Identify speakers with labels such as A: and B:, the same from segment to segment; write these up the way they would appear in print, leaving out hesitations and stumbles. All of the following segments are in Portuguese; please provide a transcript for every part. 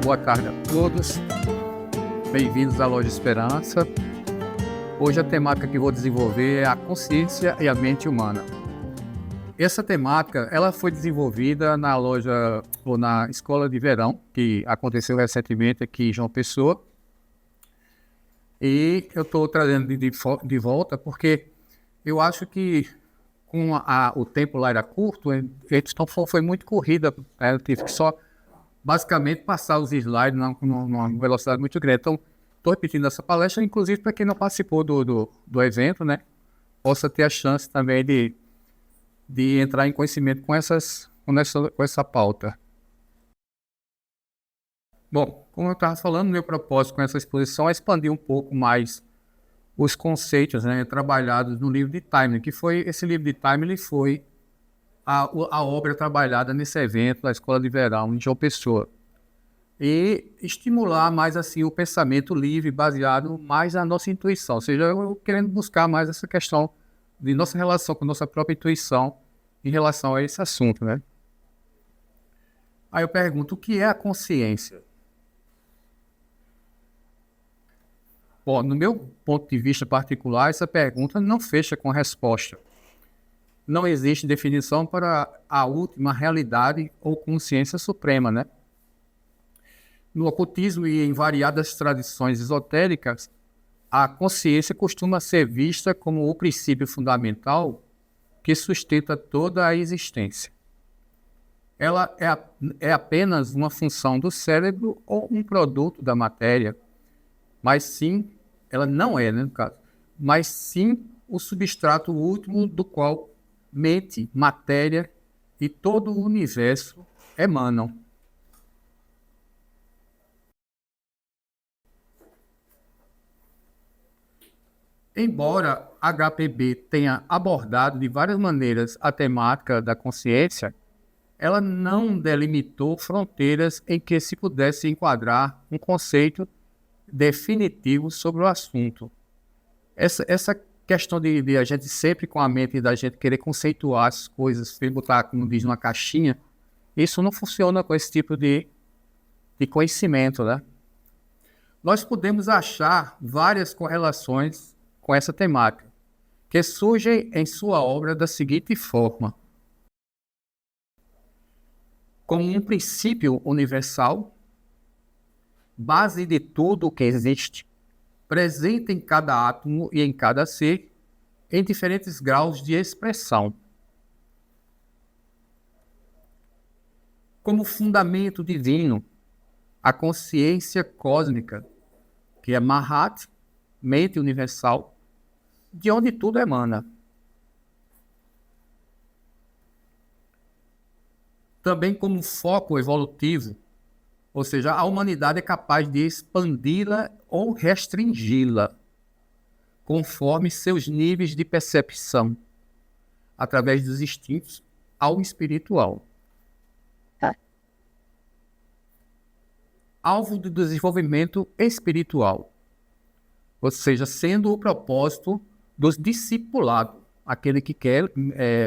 A: boa tarde a todos. Bem-vindos à Loja Esperança. Hoje a temática que vou desenvolver é a consciência e a mente humana. Essa temática ela foi desenvolvida na loja ou na escola de verão, que aconteceu recentemente aqui em João Pessoa. E eu estou trazendo de volta porque eu acho que com o tempo lá era curto, então foi muito corrida, eu tive que só basicamente passar os slides numa velocidade muito grande. Então, estou repetindo essa palestra, inclusive para quem não participou do evento, né, possa ter a chance também de entrar em conhecimento com essa pauta. Bom, como eu estava falando, meu propósito com essa exposição é expandir um pouco mais os conceitos, né, trabalhados no livro de Timely, que foi, esse livro de Timely foi a obra trabalhada nesse evento da Escola de Verão em João Pessoa. E estimular mais assim o pensamento livre, baseado mais na nossa intuição, ou seja, eu querendo buscar mais essa questão de nossa relação com nossa própria intuição em relação a esse assunto, né? Aí eu pergunto, o que é a consciência? Bom, no meu ponto de vista particular, essa pergunta não fecha com resposta. Não existe definição para a última realidade ou consciência suprema, né? No ocultismo e em variadas tradições esotéricas, a consciência costuma ser vista como o princípio fundamental que sustenta toda a existência. Ela é apenas uma função do cérebro ou um produto da matéria, mas sim, ela não é, né, no caso, mas sim o substrato último do qual mente, matéria e todo o universo emanam. Embora HPB tenha abordado de várias maneiras a temática da consciência, ela não delimitou fronteiras em que se pudesse enquadrar um conceito definitivo sobre o assunto. Essa questão de a gente sempre com a mente da gente querer conceituar as coisas, botar, como diz, numa caixinha, isso não funciona com esse tipo de conhecimento, né? Nós podemos achar várias correlações com essa temática, que surgem em sua obra da seguinte forma: como um princípio universal, base de tudo o que existe, presente em cada átomo e em cada ser, em diferentes graus de expressão. Como fundamento divino, a consciência cósmica, que é Mahat, mente universal, de onde tudo emana. Também como foco evolutivo, ou seja, a humanidade é capaz de expandi-la ou restringi-la, conforme seus níveis de percepção, através dos instintos ao espiritual. Alvo do desenvolvimento espiritual, ou seja, sendo o propósito do discipulado, aquele que quer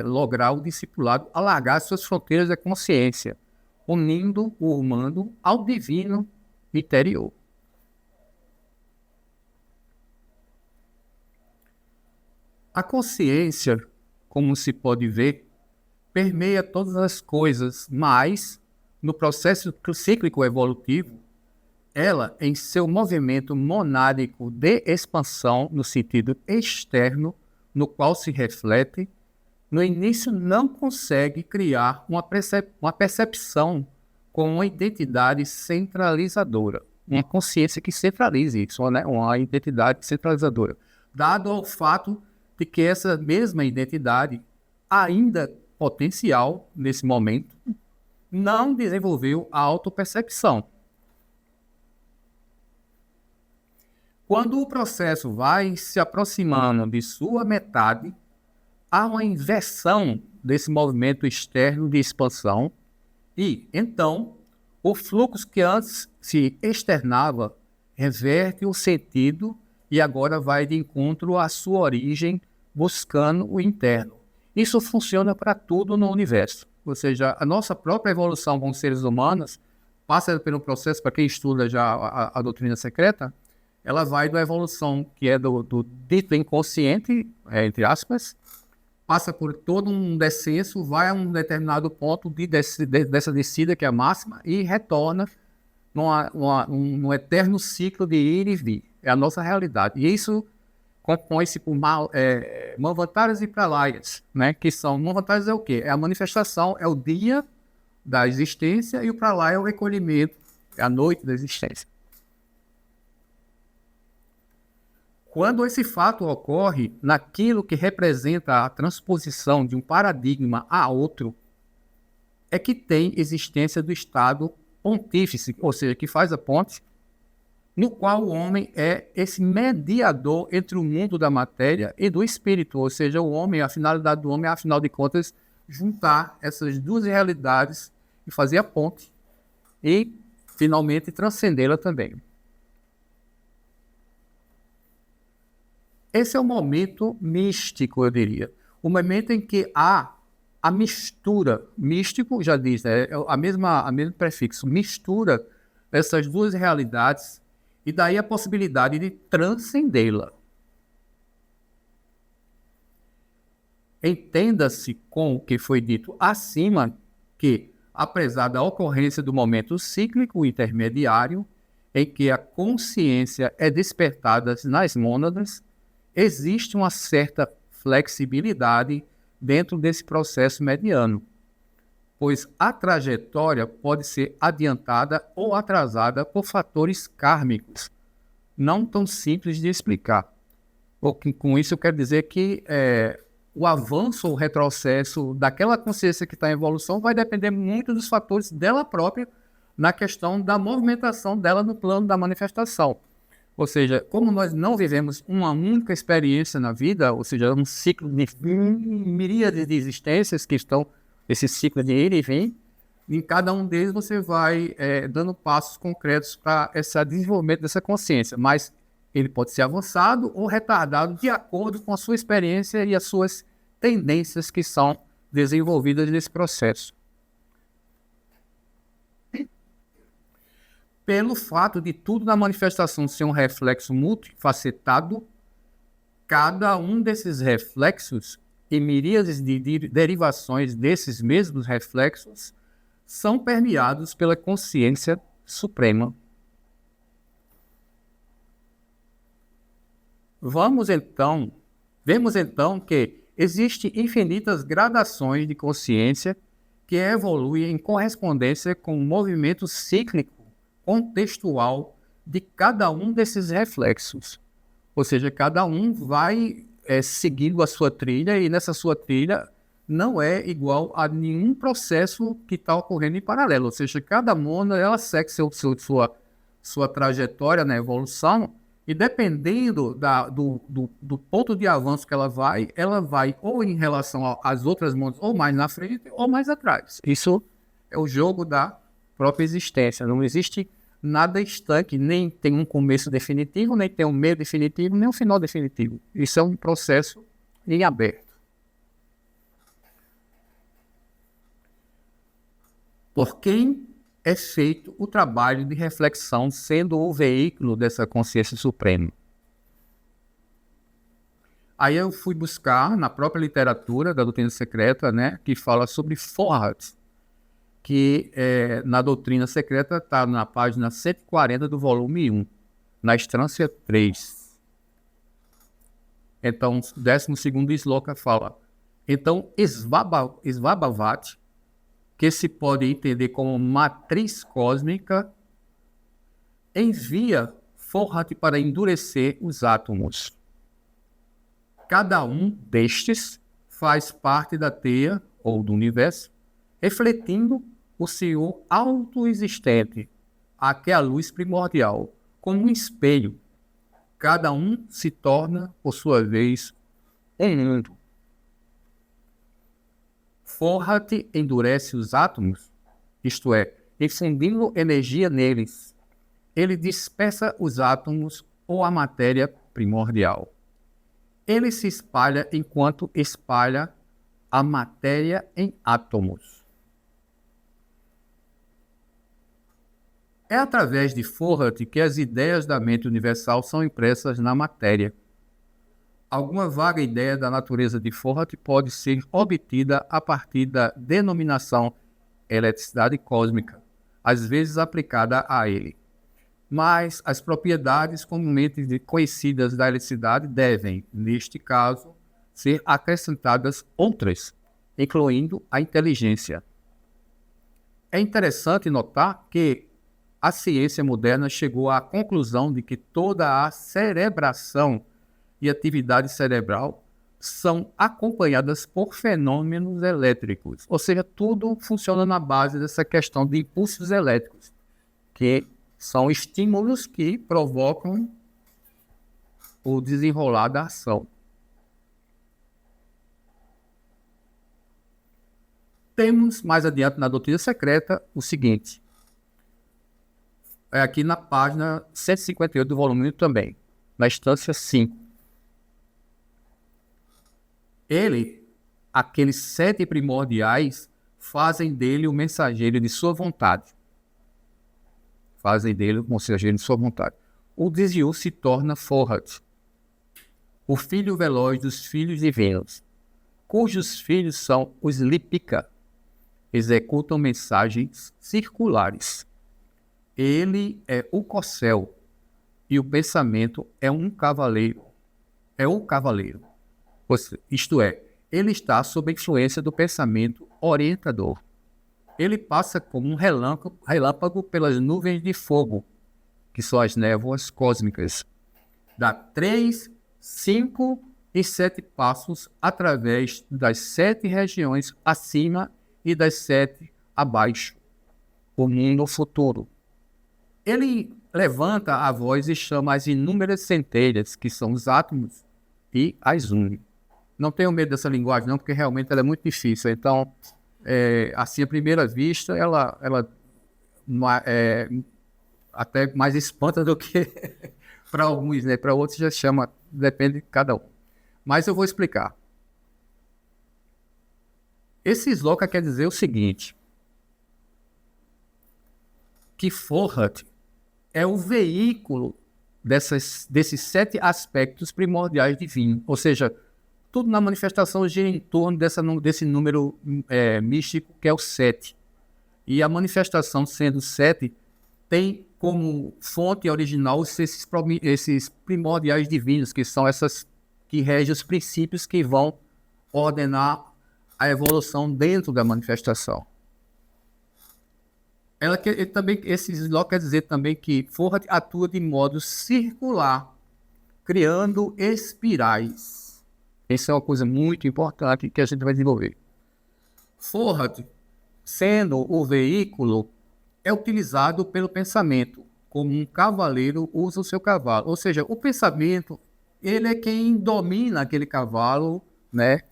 A: lograr o discipulado, alargar suas fronteiras da consciência, unindo o humano ao divino interior. A consciência, como se pode ver, permeia todas as coisas, mas, no processo cíclico evolutivo, ela, em seu movimento monádico de expansão no sentido externo, no qual se reflete, no início não consegue criar uma percepção com uma identidade centralizadora, uma consciência que centralize isso, né? Uma identidade centralizadora, dado ao fato de que essa mesma identidade, ainda potencial nesse momento, não desenvolveu a autopercepção. Quando o processo vai se aproximando de sua metade, há uma inversão desse movimento externo de expansão e, então, o fluxo que antes se externava reverte o sentido e agora vai de encontro à sua origem, buscando o interno. Isso funciona para tudo no universo. Ou seja, a nossa própria evolução como seres humanos passa pelo processo, para quem estuda já a doutrina secreta, ela vai da evolução, que é do dito inconsciente, entre aspas, passa por todo um descenso, vai a um determinado ponto dessa descida, que é a máxima, e retorna num eterno ciclo de ir e vir. É a nossa realidade. E isso compõe-se por manvantaras e pralayas, né? Que são, manvantaras é o quê? É a manifestação, é o dia da existência, e o pralaya é o recolhimento, é a noite da existência. Quando esse fato ocorre naquilo que representa a transposição de um paradigma a outro, é que tem existência do estado pontífice, ou seja, que faz a ponte, no qual o homem é esse mediador entre o mundo da matéria e do espírito, ou seja, o homem, a finalidade do homem é, afinal de contas, juntar essas duas realidades e fazer a ponte e, finalmente, transcendê-la também. Esse é o momento místico, eu diria. O momento em que há a mistura, místico, já diz, né? A mesma prefixo, mistura essas duas realidades, e daí a possibilidade de transcendê-la. Entenda-se com o que foi dito acima que, apesar da ocorrência do momento cíclico intermediário, em que a consciência é despertada nas mônadas, existe uma certa flexibilidade dentro desse processo mediano, pois a trajetória pode ser adiantada ou atrasada por fatores kármicos, não tão simples de explicar. Com isso eu quero dizer que o avanço ou retrocesso daquela consciência que está em evolução vai depender muito dos fatores dela própria na questão da movimentação dela no plano da manifestação. Ou seja, como nós não vivemos uma única experiência na vida, ou seja, um ciclo de miríades de existências que estão, esse ciclo de ir e vir, em cada um deles você vai dando passos concretos para esse desenvolvimento dessa consciência, mas ele pode ser avançado ou retardado de acordo com a sua experiência e as suas tendências que são desenvolvidas nesse processo. Pelo fato de tudo na manifestação ser um reflexo multifacetado, cada um desses reflexos e miríades de derivações desses mesmos reflexos são permeados pela consciência suprema. Vemos então que existem infinitas gradações de consciência que evoluem em correspondência com o movimento cíclico contextual de cada um desses reflexos. Ou seja, cada um vai seguindo a sua trilha, e nessa sua trilha não é igual a nenhum processo que está ocorrendo em paralelo. Ou seja, cada mônada ela segue sua trajetória na evolução, e dependendo do ponto de avanço que ela vai ou em relação às outras mônadas, ou mais na frente ou mais atrás. Isso é o jogo da própria existência. Não existe nada estanque, nem tem um começo definitivo, nem tem um meio definitivo, nem um final definitivo. Isso é um processo em aberto. Por quem é feito o trabalho de reflexão, sendo o veículo dessa consciência suprema? Aí eu fui buscar na própria literatura da doutrina secreta, né, que fala sobre Forhat, que na doutrina secreta está na página 140 do volume 1, na instância 3. Então, o 12º sloka fala: então, Svabhavat, que se pode entender como matriz cósmica, envia Forhat para endurecer os átomos. Cada um destes faz parte da teia ou do universo, refletindo o Senhor autoexistente, que é a luz primordial, como um espelho. Cada um se torna, por sua vez, um mundo. Forhat endurece os átomos, isto é, infundindo energia neles. Ele dispersa os átomos ou a matéria primordial. Ele se espalha enquanto espalha a matéria em átomos. É através de Fourier que as ideias da mente universal são impressas na matéria. Alguma vaga ideia da natureza de Fourier pode ser obtida a partir da denominação eletricidade cósmica, às vezes aplicada a ele. Mas as propriedades comumente conhecidas da eletricidade devem, neste caso, ser acrescentadas outras, incluindo a inteligência. É interessante notar que a ciência moderna chegou à conclusão de que toda a cerebração e atividade cerebral são acompanhadas por fenômenos elétricos. Ou seja, tudo funciona na base dessa questão de impulsos elétricos, que são estímulos que provocam o desenrolar da ação. Temos mais adiante na doutrina secreta o seguinte, é aqui na página 158 do volume 1 também, na instância 5. Aqueles 7 primordiais, fazem dele o mensageiro de sua vontade. O desvio se torna Fourier, o filho veloz dos filhos divinos, cujos filhos são os Lipika, executam mensagens circulares. Ele é o corcel e o pensamento é um cavaleiro. Isto é, ele está sob a influência do pensamento orientador. Ele passa como um relâmpago pelas nuvens de fogo, que são as névoas cósmicas. Dá 3, 5 e 7 passos através das 7 regiões acima e das 7 abaixo, o mundo futuro. Ele levanta a voz e chama as inúmeras centelhas, que são os átomos, e as une. Não tenho medo dessa linguagem, não, porque realmente ela é muito difícil. Então, assim, à primeira vista, ela é até mais espanta do que para alguns, né? Para outros já chama, depende de cada um. Mas eu vou explicar. Esse sloka quer dizer o seguinte, que Fourier é o veículo desses 7 aspectos primordiais divinos, ou seja, tudo na manifestação gira em torno desse número místico que é o 7. E a manifestação sendo 7 tem como fonte original esses primordiais divinos, que são essas que regem os princípios que vão ordenar a evolução dentro da manifestação. Esse sloka quer dizer também que Fourier atua de modo circular, criando espirais. Essa é uma coisa muito importante que a gente vai desenvolver. Fourier, sendo o veículo, é utilizado pelo pensamento, como um cavaleiro usa o seu cavalo. Ou seja, o pensamento, ele é quem domina aquele cavalo, né?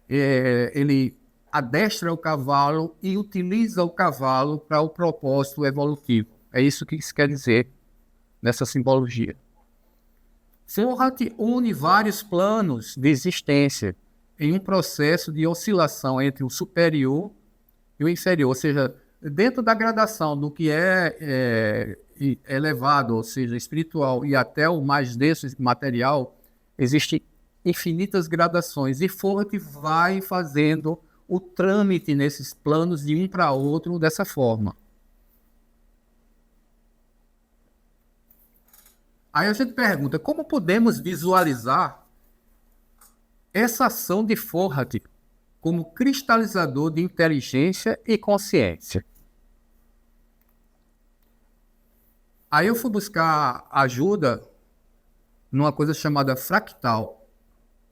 A: Ele adestra o cavalo e utiliza o cavalo para o propósito evolutivo. É isso que isso quer dizer nessa simbologia. Fourier une vários planos de existência em um processo de oscilação entre o superior e o inferior, ou seja, dentro da gradação do que é elevado, ou seja, espiritual, e até o mais denso material, existem infinitas gradações, e Fourier vai fazendo o trâmite nesses planos de um para outro dessa forma. Aí a gente pergunta, como podemos visualizar essa ação de Fourier como cristalizador de inteligência e consciência? Aí eu fui buscar ajuda numa coisa chamada fractal.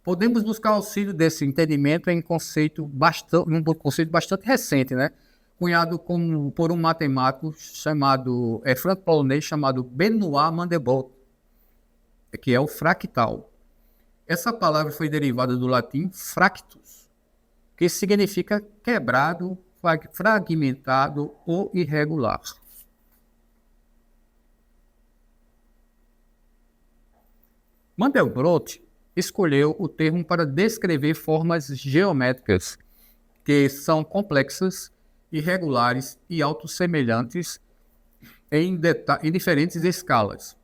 A: Podemos buscar auxílio desse entendimento em um conceito bastante recente, né? Cunhado por um matemático franco-polonês chamado Benoit Mandelbrot, que é o fractal. Essa palavra foi derivada do latim fractus, que significa quebrado, fragmentado ou irregular. Mandelbrot escolheu o termo para descrever formas geométricas que são complexas, irregulares e autossemelhantes em diferentes escalas.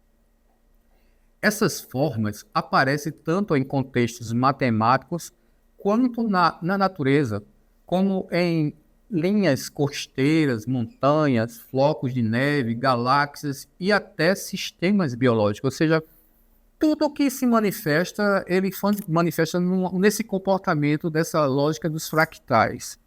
A: Essas formas aparecem tanto em contextos matemáticos quanto na natureza, como em linhas costeiras, montanhas, flocos de neve, galáxias e até sistemas biológicos. Ou seja, tudo que se manifesta, ele manifesta nesse comportamento dessa lógica dos fractais.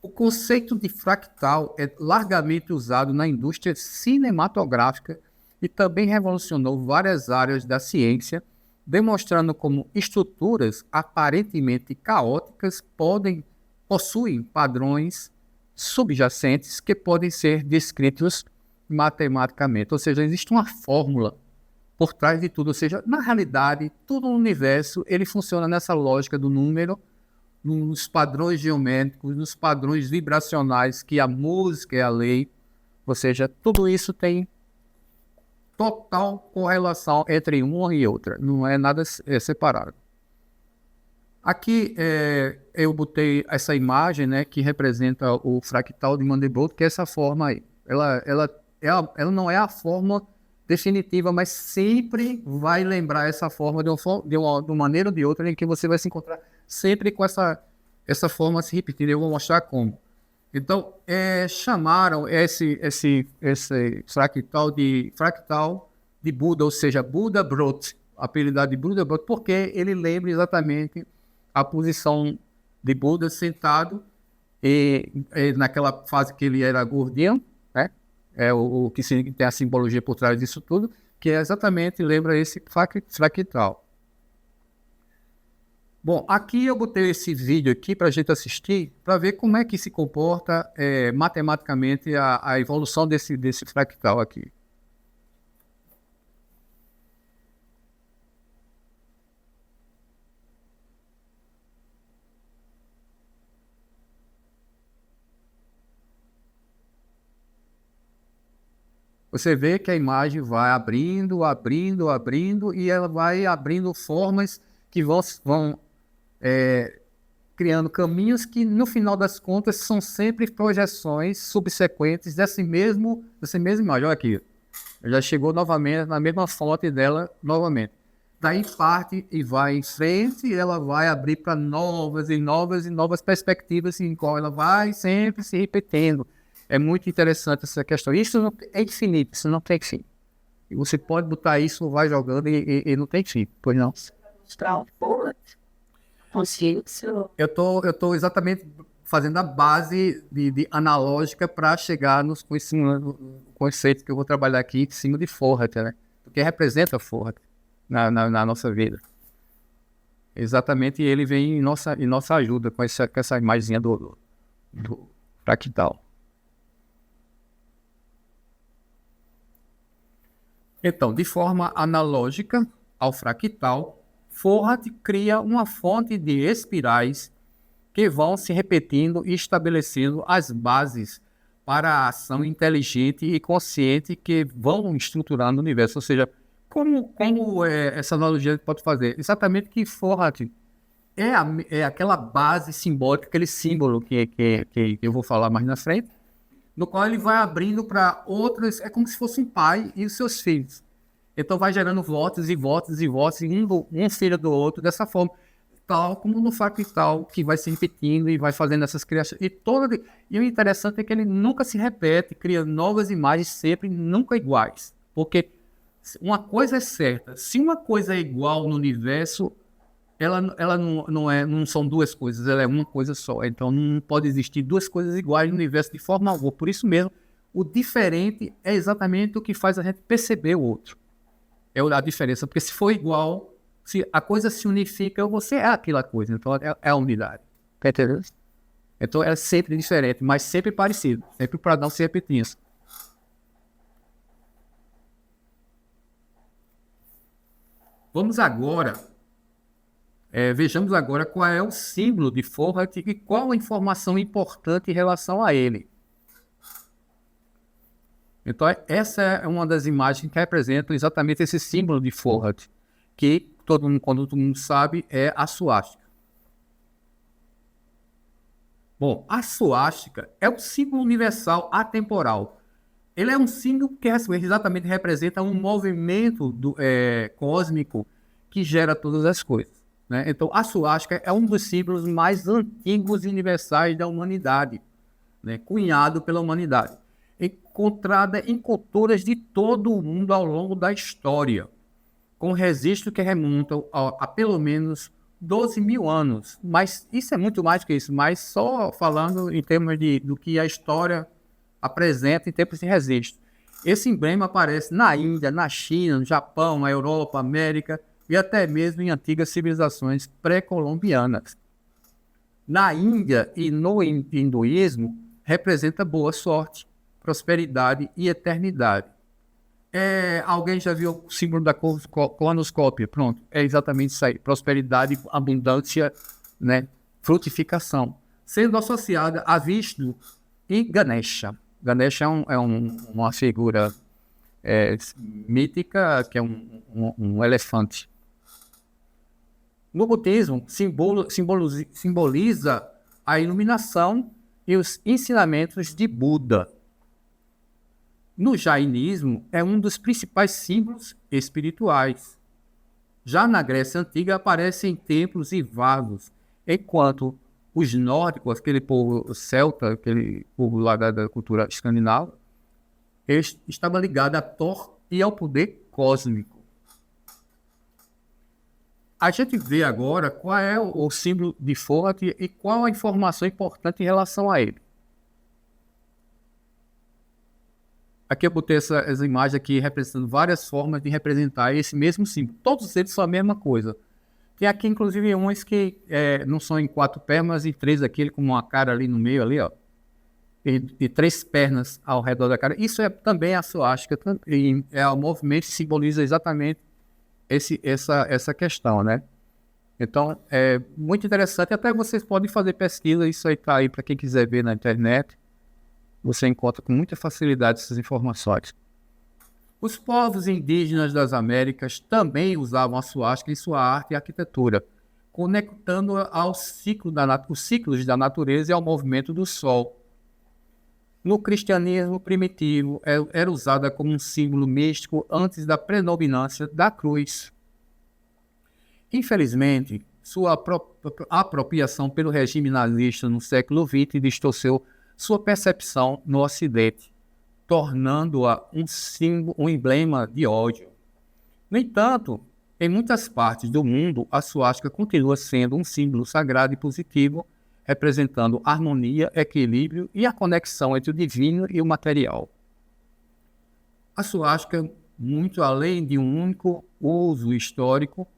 A: O conceito de fractal é largamente usado na indústria cinematográfica e também revolucionou várias áreas da ciência, demonstrando como estruturas aparentemente caóticas possuem padrões subjacentes que podem ser descritos matematicamente. Ou seja, existe uma fórmula por trás de tudo. Ou seja, na realidade, todo o universo ele funciona nessa lógica do número, nos padrões geométricos, nos padrões vibracionais que a música é a lei. Ou seja, tudo isso tem total correlação entre uma e outra, não é nada separado. Aqui eu botei essa imagem, né, que representa o fractal de Mandelbrot, que é essa forma aí. Ela não é a forma definitiva, mas sempre vai lembrar essa forma de uma maneira ou de outra, em que você vai se encontrar sempre com essa forma se repetindo. Eu vou mostrar como. Então, chamaram esse fractal de Buda, ou seja, Buddha-Brot, apelidado de Buddha-Brot, porque ele lembra exatamente a posição de Buda sentado, e naquela fase que ele era gordinho, né? O que tem a simbologia por trás disso tudo, que exatamente lembra esse fractal. Bom, aqui eu botei esse vídeo aqui para a gente assistir, para ver como é que se comporta matematicamente a evolução desse fractal aqui. Você vê que a imagem vai abrindo, abrindo, abrindo, e ela vai abrindo formas que vão criando caminhos que, no final das contas, são sempre projeções subsequentes dessa mesma imagem. Olha aqui, já chegou novamente na mesma fonte dela novamente. Daí parte e vai em frente, e ela vai abrir para novas e novas e novas perspectivas, em qual ela vai sempre se repetindo. É muito interessante essa questão. Isso não, é infinito, isso não tem fim. E você pode botar isso, vai jogando e não tem fim, pois não? Eu tô exatamente fazendo a base de analógica para chegar nos conceitos que eu vou trabalhar aqui em cima de Forrat, né? Porque representa Forrat na nossa vida. Exatamente, e ele vem em nossa ajuda com essa imagenzinha do fractal. Então, de forma analógica ao fractal, Forrat cria uma fonte de espirais que vão se repetindo e estabelecendo as bases para a ação inteligente e consciente que vão estruturando o universo. Ou seja, como essa analogia pode fazer? Exatamente que Forrat é aquela base simbólica, aquele símbolo que eu vou falar mais na frente, no qual ele vai abrindo para outras, é como se fosse um pai e os seus filhos. Então vai gerando votos e votos e votos, um filho do outro, dessa forma, tal como no fractal, que vai se repetindo e vai fazendo essas criações. E o interessante é que ele nunca se repete, cria novas imagens sempre, nunca iguais. Porque uma coisa é certa, se uma coisa é igual no universo, ela não são duas coisas, ela é uma coisa só. Então não pode existir duas coisas iguais no universo de forma alguma. Por isso mesmo, o diferente é exatamente o que faz a gente perceber o outro. É a diferença, porque se for igual, se a coisa se unifica, você é aquela coisa. Então é a unidade. Entendeu? Então é sempre diferente, mas sempre parecido. Sempre para não se repetir isso. Vamos agora... vejamos agora qual é o símbolo de Forrat e qual a informação importante em relação a ele. Então, essa é uma das imagens que representam exatamente esse símbolo de Forrat, que quando todo mundo sabe, é a suástica. Bom, a suástica é um símbolo universal atemporal. Ele é um símbolo que exatamente representa um movimento cósmico que gera todas as coisas, né? Então, a suástica é um dos símbolos mais antigos e universais da humanidade, né? Cunhado pela humanidade, encontrada em culturas de todo o mundo ao longo da história, com registros que remontam a pelo menos 12 mil anos. Mas isso é muito mais que isso, mas só falando em termos do que a história apresenta em termos de registro. Esse emblema aparece na Índia, na China, no Japão, na Europa, América e até mesmo em antigas civilizações pré-colombianas. Na Índia e no hinduísmo, representa boa sorte, prosperidade e eternidade. Alguém já viu o símbolo da colonoscópia? Pronto, é exatamente isso aí. Prosperidade, abundância, né? Frutificação. Sendo associada a Vishnu e Ganesha. Ganesha uma figura mítica, que é um elefante. No budismo, simboliza a iluminação e os ensinamentos de Buda. No jainismo, é um dos principais símbolos espirituais. Já na Grécia Antiga, aparece em templos e vasos, enquanto os nórdicos, aquele povo celta, aquele povo lá da cultura escandinava, estava ligado a Thor e ao poder cósmico. A gente vê agora qual é o símbolo de Forte e qual a informação importante em relação a ele. Aqui eu botei essa imagem aqui representando várias formas de representar esse mesmo símbolo. Todos eles são a mesma coisa. Tem aqui, inclusive, uns que não são em 4 pernas, mas em 3 aqui, com uma cara ali no meio, ali, ó. E 3 pernas ao redor da cara. Isso é também a suástica. O movimento simboliza exatamente essa questão, né? Então, é muito interessante. Até vocês podem fazer pesquisa. Isso aí tá aí para quem quiser ver na internet. Você encontra com muita facilidade essas informações. Os povos indígenas das Américas também usavam a suástica em sua arte e arquitetura, conectando-a aos ciclos da natureza e ao movimento do sol. No cristianismo primitivo, era usada como um símbolo místico antes da predominância da cruz. Infelizmente, sua apropriação pelo regime nazista no século XX distorceu sua percepção no Ocidente, tornando-a um emblema de ódio. No entanto, em muitas partes do mundo, a suástica continua sendo um símbolo sagrado e positivo, representando harmonia, equilíbrio e a conexão entre o divino e o material. A suástica, muito além de um único uso histórico,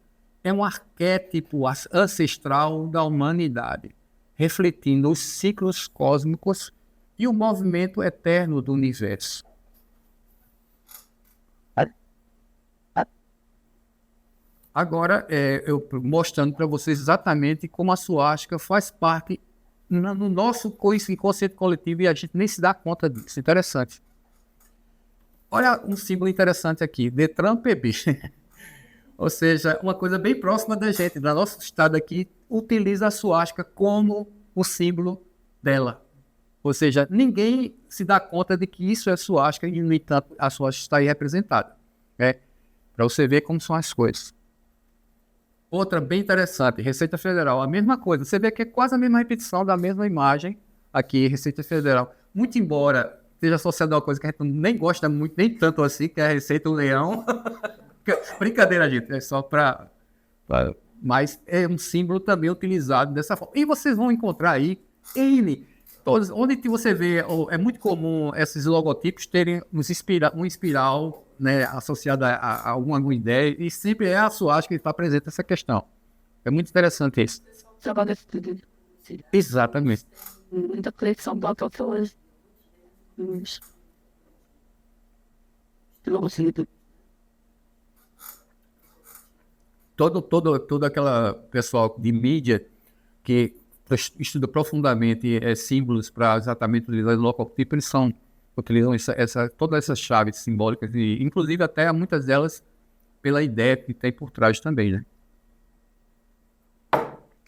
A: é um arquétipo ancestral da humanidade, refletindo os ciclos cósmicos e o movimento eterno do universo. Agora, eu mostrando para vocês exatamente como a suástica faz parte no nosso inconsciente coletivo e a gente nem se dá conta disso. Interessante. Olha um símbolo interessante aqui, Detran PB. Ou seja, uma coisa bem próxima da gente, do nosso estado aqui, utiliza a suástica como o símbolo dela. Ou seja, ninguém se dá conta de que isso é suástica e, no entanto, a suástica está aí representada. Né? Para você ver como são as coisas. Outra bem interessante, Receita Federal, a mesma coisa. Você vê que é quase a mesma repetição da mesma imagem aqui, Receita Federal. Muito embora esteja associada a uma coisa que a gente nem gosta muito, nem tanto assim, que é a Receita do Leão. Brincadeira, gente, é só para... Mas é um símbolo também utilizado dessa forma. E vocês vão encontrar aí todos, onde você vê, é muito comum esses logotipos terem um espiral, né, associado a alguma ideia, e sempre é a suástica que está presente essa questão. É muito interessante isso. Exatamente.
B: Muita coleção de autores.
A: Todo aquela pessoal de mídia que estuda profundamente símbolos para exatamente utilizar o logotipo, eles utilizam todas essas chaves simbólicas, e inclusive até muitas delas pela ideia que tem por trás também, né?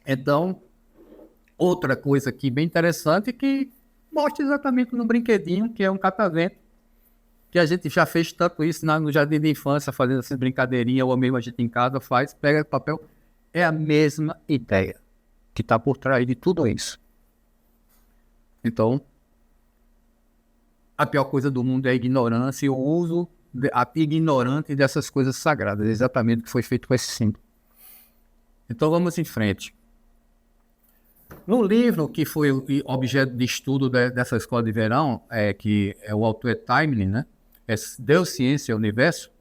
A: Então, Outra coisa aqui bem interessante que mostra exatamente no brinquedinho, que é um catavento, que a gente já fez tanto isso no jardim de infância, fazendo essas brincadeirinhas, ou mesmo a gente em casa faz, pega papel. É a mesma ideia que está por trás de tudo isso. Então, a pior coisa do mundo é a ignorância e o uso ignorante dessas coisas sagradas, exatamente o que foi feito com esse símbolo. Então, vamos em frente. No livro que foi objeto de estudo dessa escola de verão, que é o autor Taimlin, né? Deus, Ciência e Universo,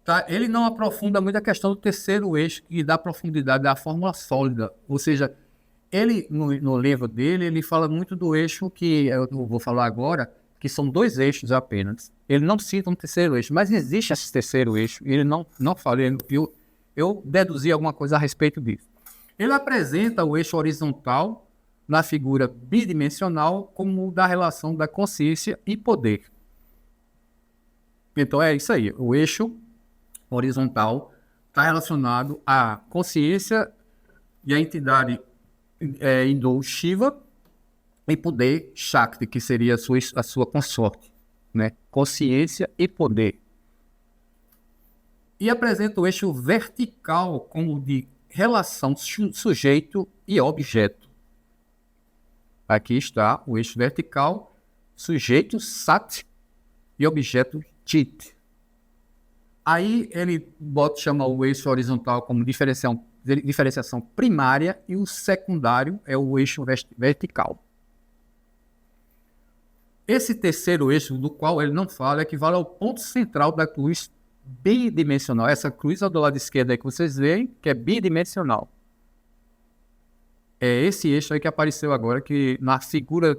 A: tá? Ele não aprofunda muito a questão do terceiro eixo e da profundidade da fórmula sólida. Ou seja, ele, no livro dele, ele fala muito do eixo que eu vou falar agora, que são 2 eixos apenas. Ele não cita um terceiro eixo, mas existe esse terceiro eixo. Ele não fala, eu deduzi alguma coisa a respeito disso. Ele apresenta o eixo horizontal na figura bidimensional como da relação da consciência e poder. Então é isso aí, o eixo horizontal está relacionado à consciência e à entidade hindu Shiva e poder Shakti, que seria a sua consorte, né? Consciência e poder. E apresenta o eixo vertical como de relação sujeito e objeto. Aqui está o eixo vertical, sujeito Sat e objeto Chit. Aí ele chama o eixo horizontal como diferenciação primária e o secundário é o eixo vertical. Esse terceiro eixo, do qual ele não fala, equivale ao ponto central da cruz bidimensional. Essa cruz ao do lado esquerdo aí que vocês veem, que é bidimensional. É esse eixo aí que apareceu agora, que na figura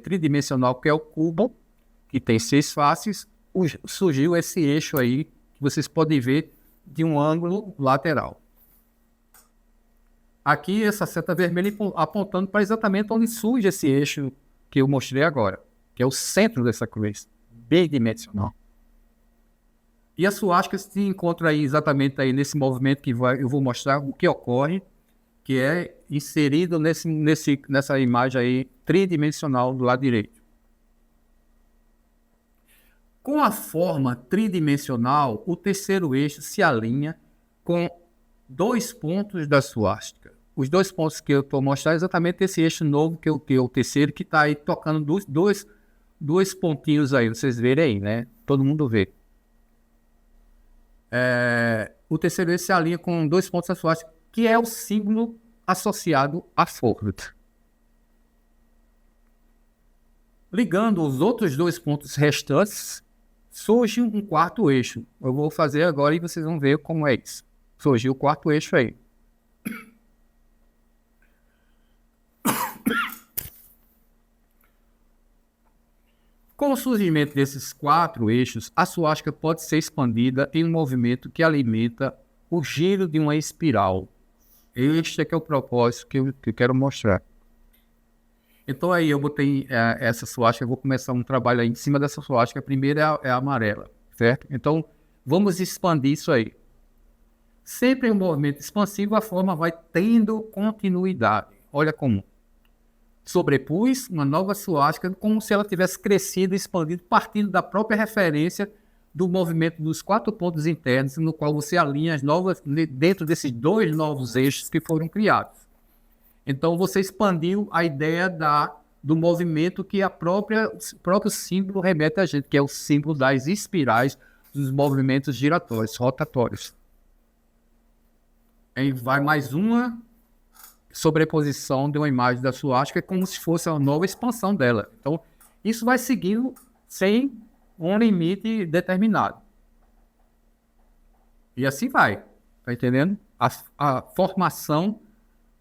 A: tridimensional, que é o cubo, que tem 6 faces, surgiu esse eixo aí, que vocês podem ver de um ângulo lateral. Aqui, essa seta vermelha apontando para exatamente onde surge esse eixo que eu mostrei agora, que é o centro dessa cruz, bidimensional. E a suástica se encontra aí exatamente aí nesse movimento que eu vou mostrar o que ocorre, que é inserido nessa imagem aí tridimensional do lado direito. Com a forma tridimensional, o terceiro eixo se alinha com 2 pontos da suástica. Os 2 pontos que eu estou mostrando é exatamente esse eixo novo, que é o terceiro, que está aí tocando dois pontinhos aí, vocês verem aí, né? Todo mundo vê. O terceiro eixo se alinha com 2 pontos da suástica, que é o símbolo associado à Forward. Ligando os outros 2 pontos restantes, surge um 4º eixo. Eu vou fazer agora e vocês vão ver como é isso. Surgiu o 4º eixo aí. Com o surgimento desses 4 eixos, a suástica pode ser expandida em um movimento que alimenta o giro de uma espiral. Este é que é o propósito que eu quero mostrar. Então aí eu botei essa suástica, eu vou começar um trabalho aí em cima dessa suástica. A primeira é a amarela, certo? Então vamos expandir isso aí. Sempre em um movimento expansivo, a forma vai tendo continuidade. Olha como. Sobrepus uma nova suástica como se ela tivesse crescido e expandido, partindo da própria referência do movimento dos 4 pontos internos, no qual você alinha as novas, dentro desses 2 novos eixos que foram criados. Então você expandiu a ideia do movimento que o próprio símbolo remete a gente, que é o símbolo das espirais dos movimentos giratórios, rotatórios. Aí vai mais uma sobreposição de uma imagem da suástica, como se fosse uma nova expansão dela. Então, isso vai seguindo sem um limite determinado. E assim vai. Tá entendendo? A formação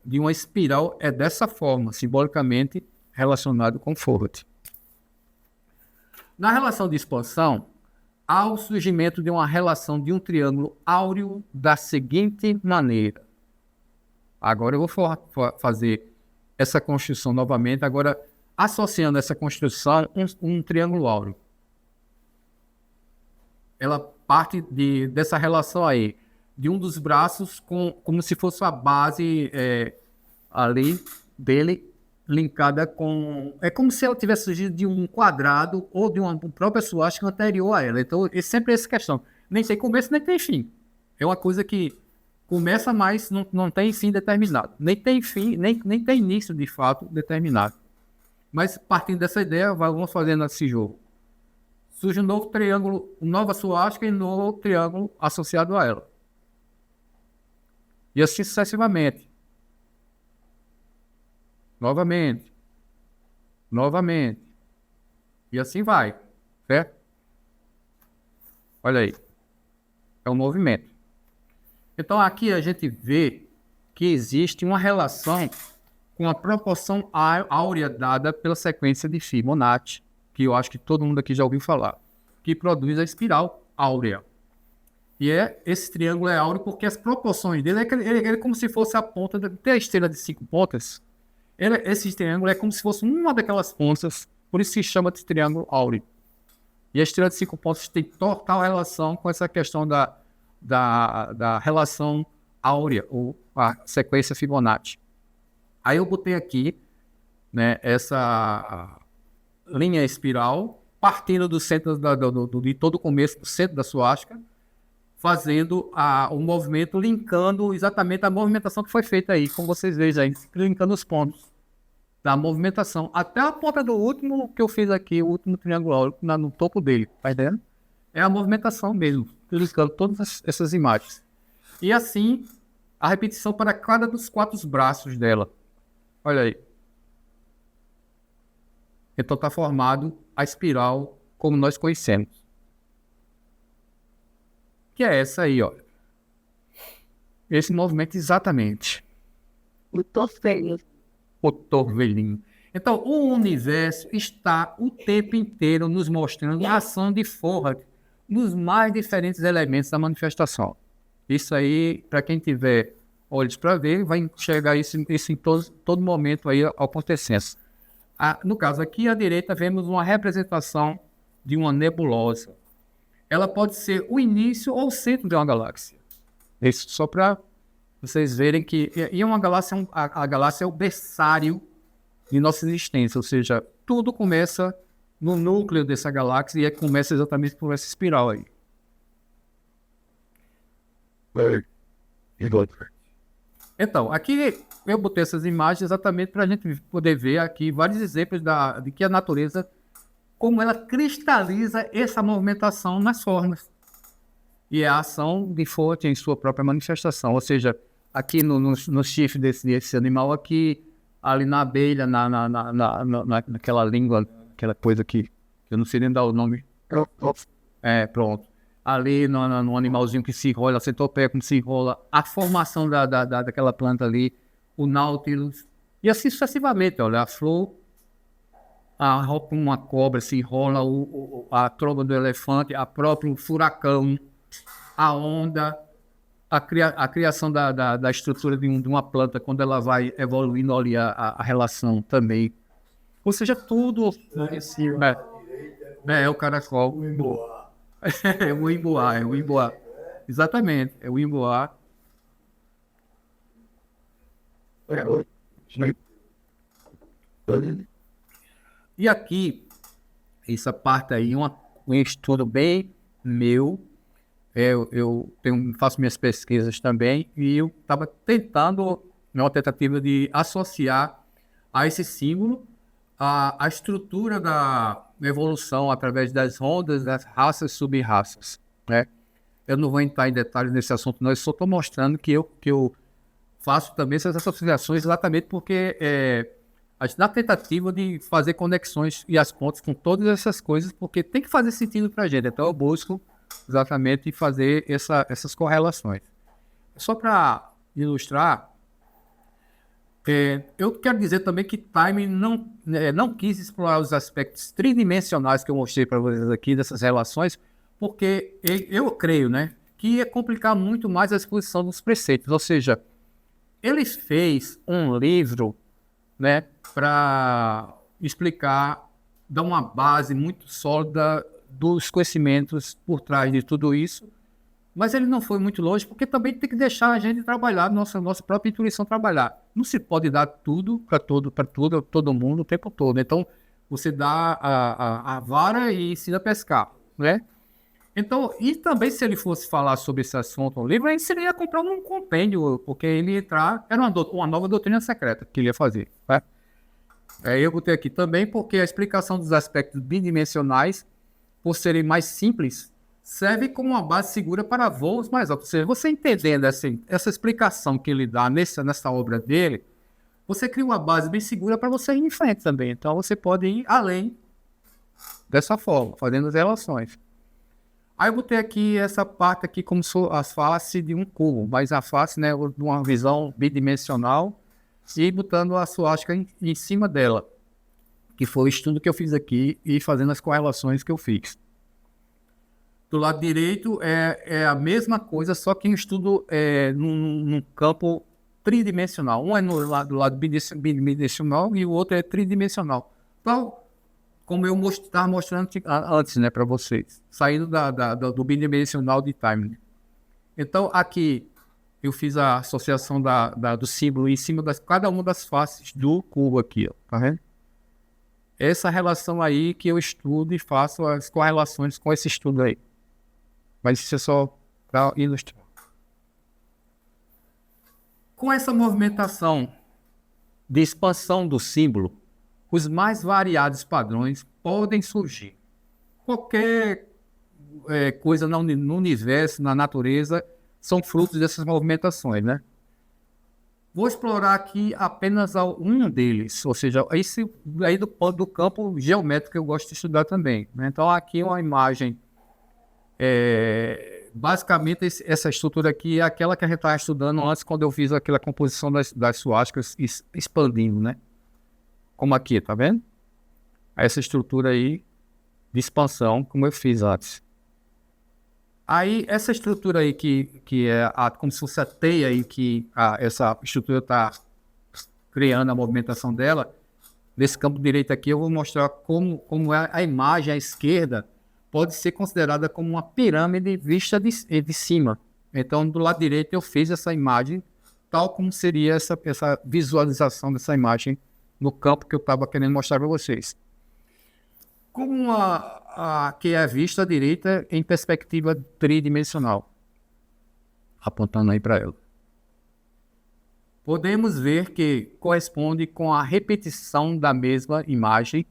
A: de uma espiral é dessa forma, simbolicamente relacionado com Forward. Na relação de expansão, há o surgimento de uma relação de um triângulo áureo da seguinte maneira. Agora eu vou fazer essa construção novamente, agora associando essa construção um triângulo áureo. Ela parte dessa relação aí, de um dos braços como se fosse a base ali dele, linkada com... É como se ela tivesse surgido de um quadrado ou de uma própria suástica anterior a ela. Então, é sempre essa questão. Nem tem começo, nem tem fim. É uma coisa que começa, mas não tem fim determinado. Nem tem fim, nem tem início, de fato, determinado. Mas, partindo dessa ideia, vamos fazendo esse jogo. Surge um novo triângulo, nova suástica e um novo triângulo associado a ela. E assim sucessivamente. Novamente. E assim vai. Certo? Olha aí. É um movimento. Então aqui a gente vê que existe uma relação com a proporção áurea dada pela sequência de Fibonacci, que eu acho que todo mundo aqui já ouviu falar, que produz a espiral áurea. E esse triângulo é áureo porque as proporções dele ele é como se fosse a ponta da estrela de 5 pontas. Esse triângulo é como se fosse uma daquelas pontas, por isso se chama de triângulo áureo. E a estrela de 5 pontas tem total relação com essa questão da relação áurea, ou a sequência Fibonacci. Aí eu botei aqui, né, essa linha espiral, partindo do centro de todo o começo, do centro da suástica, fazendo o movimento, linkando exatamente a movimentação que foi feita aí, como vocês veem aí, linkando os pontos da movimentação, até a ponta do último que eu fiz aqui, o último triângulo áureo, no topo dele, tá entendendo? É a movimentação mesmo, linkando todas essas imagens. E assim, a repetição para cada dos 4 braços dela. Olha aí. Então está formado a espiral como nós conhecemos. Que é essa aí, olha. Esse movimento exatamente.
B: O torvelinho.
A: O torvelinho. Então, o universo está o tempo inteiro nos mostrando a ação de Foucault nos mais diferentes elementos da manifestação. Isso aí, para quem tiver olhos para ver, vai enxergar isso em todo momento aí acontecendo. No caso aqui, à direita, vemos uma representação de uma nebulosa. Ela pode ser o início ou o centro de uma galáxia. Isso só para vocês verem que... E uma galáxia, a galáxia é o berçário de nossa existência, ou seja, tudo começa no núcleo dessa galáxia e começa exatamente por essa espiral aí. Então, aqui eu botei essas imagens exatamente para a gente poder ver aqui vários exemplos de que a natureza, como ela cristaliza essa movimentação nas formas. E é a ação de Foucault em sua própria manifestação. Ou seja, aqui no chifre desse animal aqui, ali na abelha, naquela língua, aquela coisa que eu não sei nem dar o nome. Pronto. Ali no animalzinho que se enrola, a centopeia como se enrola, a formação daquela planta ali, o Nautilus, e assim sucessivamente, olha, a flor, a roupa uma cobra se enrola, a tromba do elefante, a próprio furacão, a onda, a criação da estrutura de uma planta, quando ela vai evoluindo ali a relação também. Ou seja, tudo é o caracol. É o imboá. Exatamente, é o imboá. E aqui, essa parte aí, um estudo bem meu. Eu faço minhas pesquisas também e eu estava tentando, uma tentativa de associar a esse símbolo a estrutura da evolução através das ondas, das raças e sub-raças, né? Eu não vou entrar em detalhes nesse assunto, não, eu só estou mostrando que eu faço também essas associações exatamente porque na tentativa de fazer conexões e as pontes com todas essas coisas, porque tem que fazer sentido para a gente, então eu busco exatamente fazer essas correlações. Só para ilustrar, eu quero dizer também que Time não quis explorar os aspectos tridimensionais que eu mostrei para vocês aqui, dessas relações, porque eu creio, né, que ia complicar muito mais a exposição dos preceitos. Ou seja, ele fez um livro, né, para explicar, dar uma base muito sólida dos conhecimentos por trás de tudo isso, mas ele não foi muito longe, porque também tem que deixar a gente trabalhar, nossa própria intuição trabalhar. não se pode dar tudo para todo mundo o tempo todo. Então, você dá a vara e ensina a pescar, né? Então, e também se ele fosse falar sobre esse assunto no livro, aí seria comprar um compêndio, porque ele ia entrar, era uma nova doutrina secreta que ele ia fazer, né? Eu botei aqui também porque a explicação dos aspectos bidimensionais, por serem mais simples, serve como uma base segura para voos mais altos. Ou seja, você entendendo essa explicação que ele dá nessa obra dele, você cria uma base bem segura para você ir em frente também. Então, você pode ir além dessa forma, fazendo as relações. Aí eu botei aqui essa parte aqui como se fosse a face de um cubo, mas a face, né, de uma visão bidimensional, e botando a suástica em cima dela, que foi o estudo que eu fiz aqui e fazendo as correlações que eu fiz. Do lado direito é a mesma coisa, só que um estudo num campo tridimensional. Um é do lado bidimensional e o outro é tridimensional. Então, como eu estava mostrando antes, né, para vocês, saindo do bidimensional de time. Então, aqui eu fiz a associação do símbolo em cima de cada uma das faces do cubo aqui, ó, tá vendo? Essa relação aí que eu estudo e faço as correlações com esse estudo aí. Mas isso é só para ilustrar. Com essa movimentação de expansão do símbolo, os mais variados padrões podem surgir. Qualquer coisa no universo, na natureza, são frutos dessas movimentações, né? Vou explorar aqui apenas um deles, ou seja, esse aí do campo geométrico que eu gosto de estudar também, né? Então, aqui uma imagem, basicamente essa estrutura aqui é aquela que a gente estava estudando antes, quando eu fiz aquela composição das suásticas expandindo, né? Como aqui, tá vendo? Essa estrutura aí de expansão, como eu fiz antes. Aí, essa estrutura aí que é como se fosse a teia aí, que essa estrutura está criando a movimentação dela, nesse campo direito aqui eu vou mostrar como a imagem à esquerda pode ser considerada como uma pirâmide vista de cima. Então, do lado direito eu fiz essa imagem, tal como seria essa visualização dessa imagem no campo que eu estava querendo mostrar para vocês. Como que é a vista direita em perspectiva tridimensional, apontando aí para ela. Podemos ver que corresponde com a repetição da mesma imagem,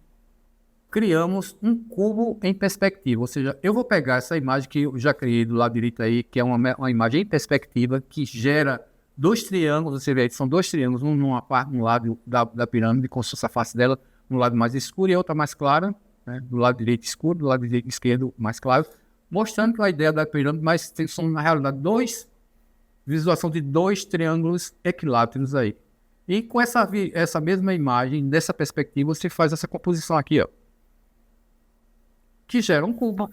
A: criamos um cubo em perspectiva, ou seja, eu vou pegar essa imagem que eu já criei do lado direito aí, que é uma imagem em perspectiva, que gera dois triângulos, você vê, são dois triângulos, um lado da pirâmide, com a face dela, um lado mais escuro e outro mais claro, né? Do lado direito escuro, do lado direito esquerdo mais claro, mostrando que a ideia da pirâmide, mas são na realidade visualização de dois triângulos equiláteros aí. E com essa mesma imagem, dessa perspectiva, você faz essa composição aqui, ó, que gera um cubo.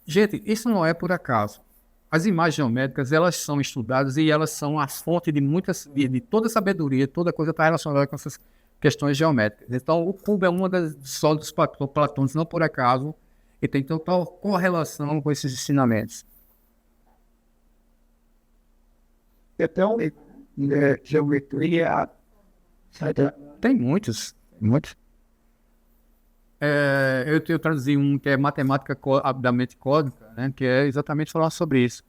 A: Gente, isso não é por acaso. As imagens geométricas, elas são estudadas e elas são a fonte de toda sabedoria, toda coisa está relacionada com essas questões geométricas. Então, o cubo é uma das sólidos platônicos, não por acaso, e tem total correlação com esses ensinamentos.
B: Então, geometria.
A: Tem muitos. Eu traduzi um que é matemática abundamente cósmica, né, que é exatamente falar sobre isso.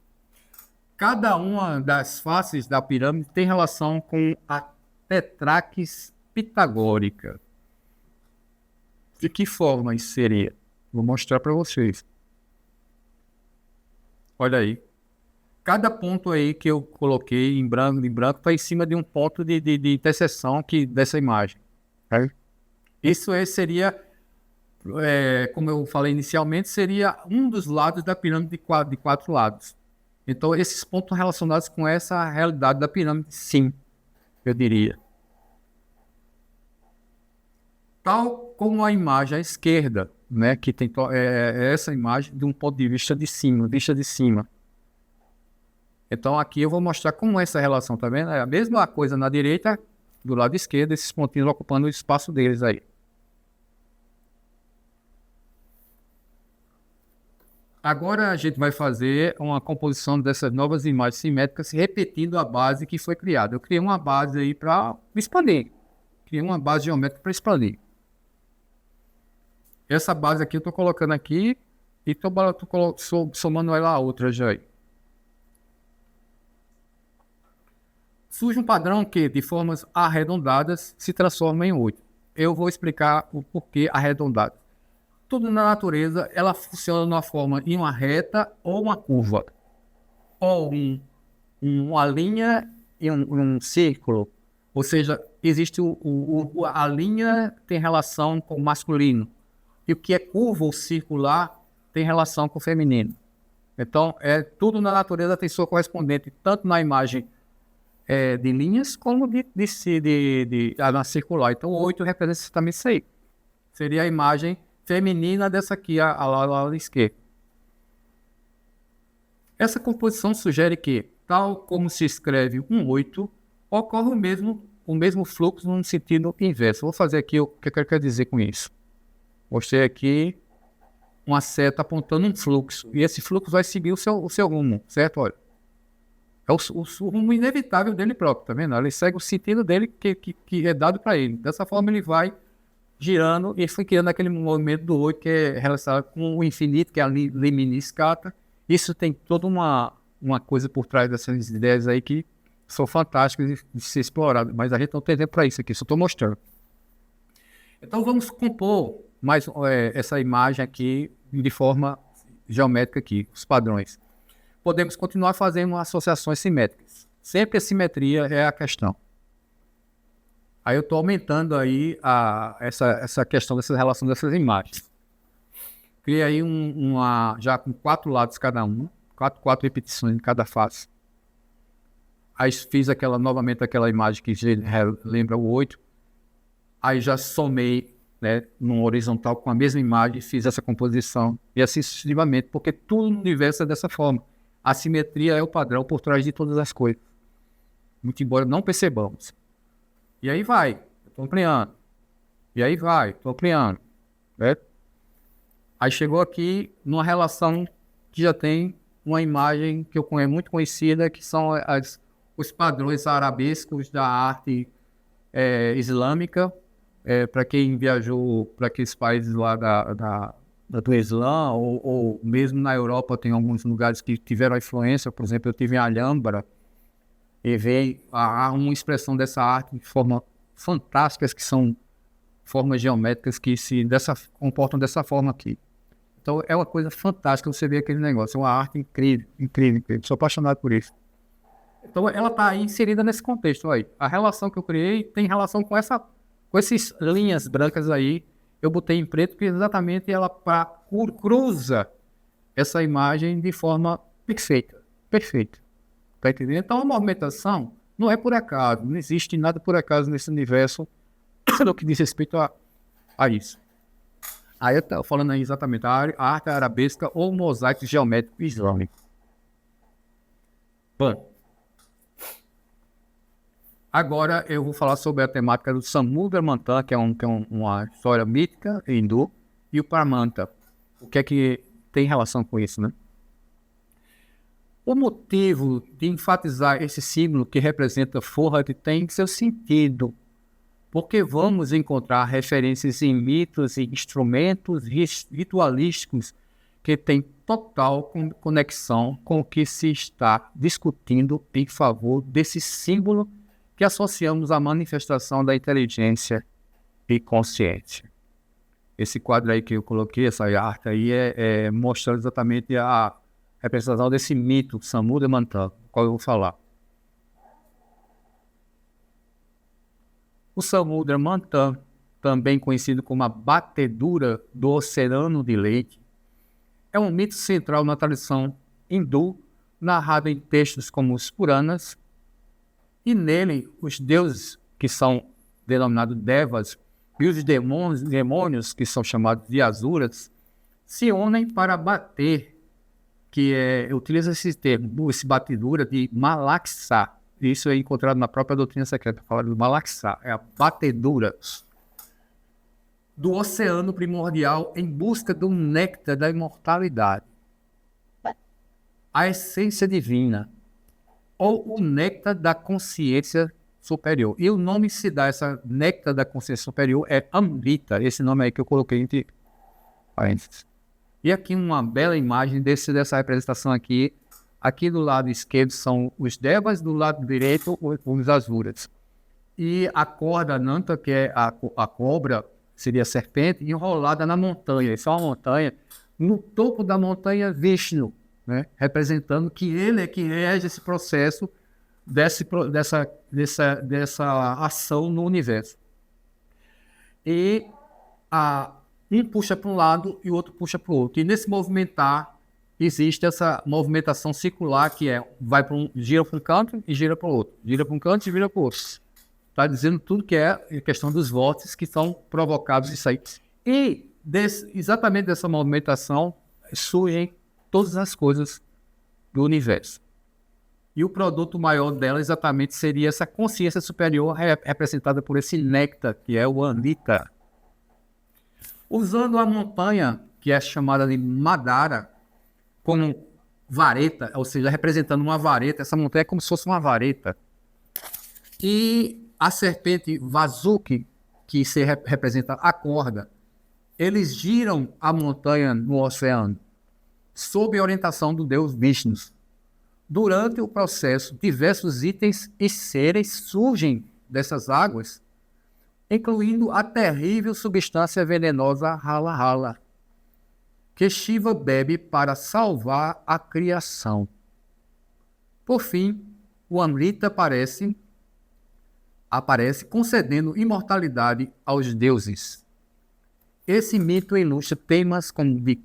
A: Cada uma das faces da pirâmide tem relação com a tetraques pitagórica. De que forma isso seria? Vou mostrar para vocês. Olha aí. Cada ponto aí que eu coloquei em branco está em cima de um ponto de interseção dessa imagem. Isso seria, como eu falei inicialmente, seria um dos lados da pirâmide de quatro lados. Então, esses pontos relacionados com essa realidade da pirâmide, sim, eu diria. Tal como a imagem à esquerda, né, que tem essa imagem de um ponto de vista de cima, Então, aqui eu vou mostrar como é essa relação, tá vendo? É a mesma coisa na direita, do lado esquerdo, esses pontinhos ocupando o espaço deles aí. Agora a gente vai fazer uma composição dessas novas imagens simétricas repetindo a base que foi criada. Eu criei uma base aí para expandir. Criei uma base geométrica para expandir. Essa base aqui eu estou colocando aqui e estou somando ela a outra já aí. Surge um padrão que, de formas arredondadas, se transforma em 8. Eu vou explicar o porquê arredondado. Tudo na natureza, ela funciona de uma forma em uma reta ou uma curva. Ou uma linha e um círculo. Ou seja, existe a linha tem relação com o masculino. E o que é curva ou circular tem relação com o feminino. Então, tudo na natureza tem sua correspondente, tanto na imagem de linhas, como na circular. Então, o 8 representa exatamente isso aí. Seria a imagem feminina dessa aqui, a lado esquerdo. Essa composição sugere que, tal como se escreve um 8, ocorre o mesmo fluxo no sentido inverso. Vou fazer aqui o que eu quero dizer com isso. Mostrei aqui uma seta apontando um fluxo. E esse fluxo vai seguir o seu rumo, certo? Olha. É o rumo inevitável dele próprio, tá vendo? Ele segue o sentido dele que é dado para ele. Dessa forma ele vai girando e foi criando aquele movimento do 8 que é relacionado com o infinito, que é a lemniscata. Isso tem toda uma coisa por trás dessas ideias aí que são fantásticas de ser exploradas, mas a gente não tem tempo para isso aqui, só estou mostrando. Então vamos compor mais essa imagem aqui de forma geométrica aqui, os padrões. Podemos continuar fazendo associações simétricas. Sempre a simetria é a questão. Aí eu estou aumentando aí essa questão dessa relação dessas imagens. Criei aí já com 4 lados cada um, 4 repetições em cada face. Aí fiz novamente aquela imagem que lembra o 8. Aí já somei, né, num horizontal com a mesma imagem, fiz essa composição e assim sucessivamente, porque tudo no universo é dessa forma. A simetria é o padrão por trás de todas as coisas. Muito embora não percebamos. E aí vai, estou ampliando. E aí vai, estou ampliando. Certo? Aí chegou aqui numa relação que já tem uma imagem que eu conheço muito conhecida, que são os padrões arabescos da arte islâmica. Para quem viajou para aqueles países lá do Islã, ou mesmo na Europa, tem alguns lugares que tiveram a influência. Por exemplo, eu estive em Alhambra e veio uma expressão dessa arte de forma fantásticas, que são formas geométricas que se comportam dessa forma aqui. Então é uma coisa fantástica você ver aquele negócio, é uma arte incrível, incrível, incrível. Sou apaixonado por isso. Então ela está aí inserida nesse contexto aí. A relação que eu criei tem relação com essas linhas brancas aí. Eu botei em preto porque exatamente ela cruza essa imagem de forma perfeita. Tá entendendo? Então a movimentação não é por acaso, não existe nada por acaso nesse universo no que diz respeito a isso. Aí eu estou falando aí exatamente a arte arabesca ou mosaico geométrico islâmico. Bom, agora eu vou falar sobre a temática do Samudra Manthan, que é uma história mítica hindu, e o Paramanta. O que é que tem relação com isso, né? O motivo de enfatizar esse símbolo que representa forra tem seu sentido, porque vamos encontrar referências em mitos e instrumentos ritualísticos que têm total conexão com o que se está discutindo em favor desse símbolo que associamos à manifestação da inteligência e consciência. Esse quadro aí que eu coloquei, essa arte aí, mostrando exatamente a representação desse mito, Samudra Manthan, qual eu vou falar. O Samudra Manthan, também conhecido como a batedura do Oceano de Leite, é um mito central na tradição hindu, narrado em textos como os Puranas, e nele os deuses, que são denominados Devas, e os demônios, que são chamados de Asuras, se unem para bater, utiliza esse termo, esse batedura de Malaksha. Isso é encontrado na própria doutrina secreta, fala do Malaksha, é a batedura do oceano primordial em busca do néctar da imortalidade. a essência divina, ou o néctar da consciência superior. E o nome se dá, essa néctar da consciência superior, é Amrita, esse nome aí que eu coloquei entre parênteses. E aqui uma bela imagem dessa representação aqui. Aqui do lado esquerdo são os devas, do lado direito os asuras. E a corda Ananta, que é a cobra, seria a serpente, enrolada na montanha. Isso é uma montanha. No topo da montanha, Vishnu, né? Representando que ele é que rege esse processo dessa ação no universo. E um puxa para um lado e o outro puxa para o outro. E nesse movimentar, existe essa movimentação circular que gira para um canto e gira para o outro. Gira para um canto e gira para o outro. Está dizendo tudo que é a questão dos vórtices que são provocados isso aí. E exatamente dessa movimentação surgem todas as coisas do universo. E o produto maior dela exatamente seria essa consciência superior representada por esse néctar, que é o Amrita. Usando a montanha, que é chamada de Madara, como vareta, ou seja, representando uma vareta, essa montanha é como se fosse uma vareta. E a serpente Vasuki, que representa a corda, eles giram a montanha no oceano, sob a orientação do deus Vishnu. Durante o processo, diversos itens e seres surgem dessas águas, incluindo a terrível substância venenosa Hala-Hala, que Shiva bebe para salvar a criação. Por fim, o Amrita aparece concedendo imortalidade aos deuses. Esse mito ilustra temas como de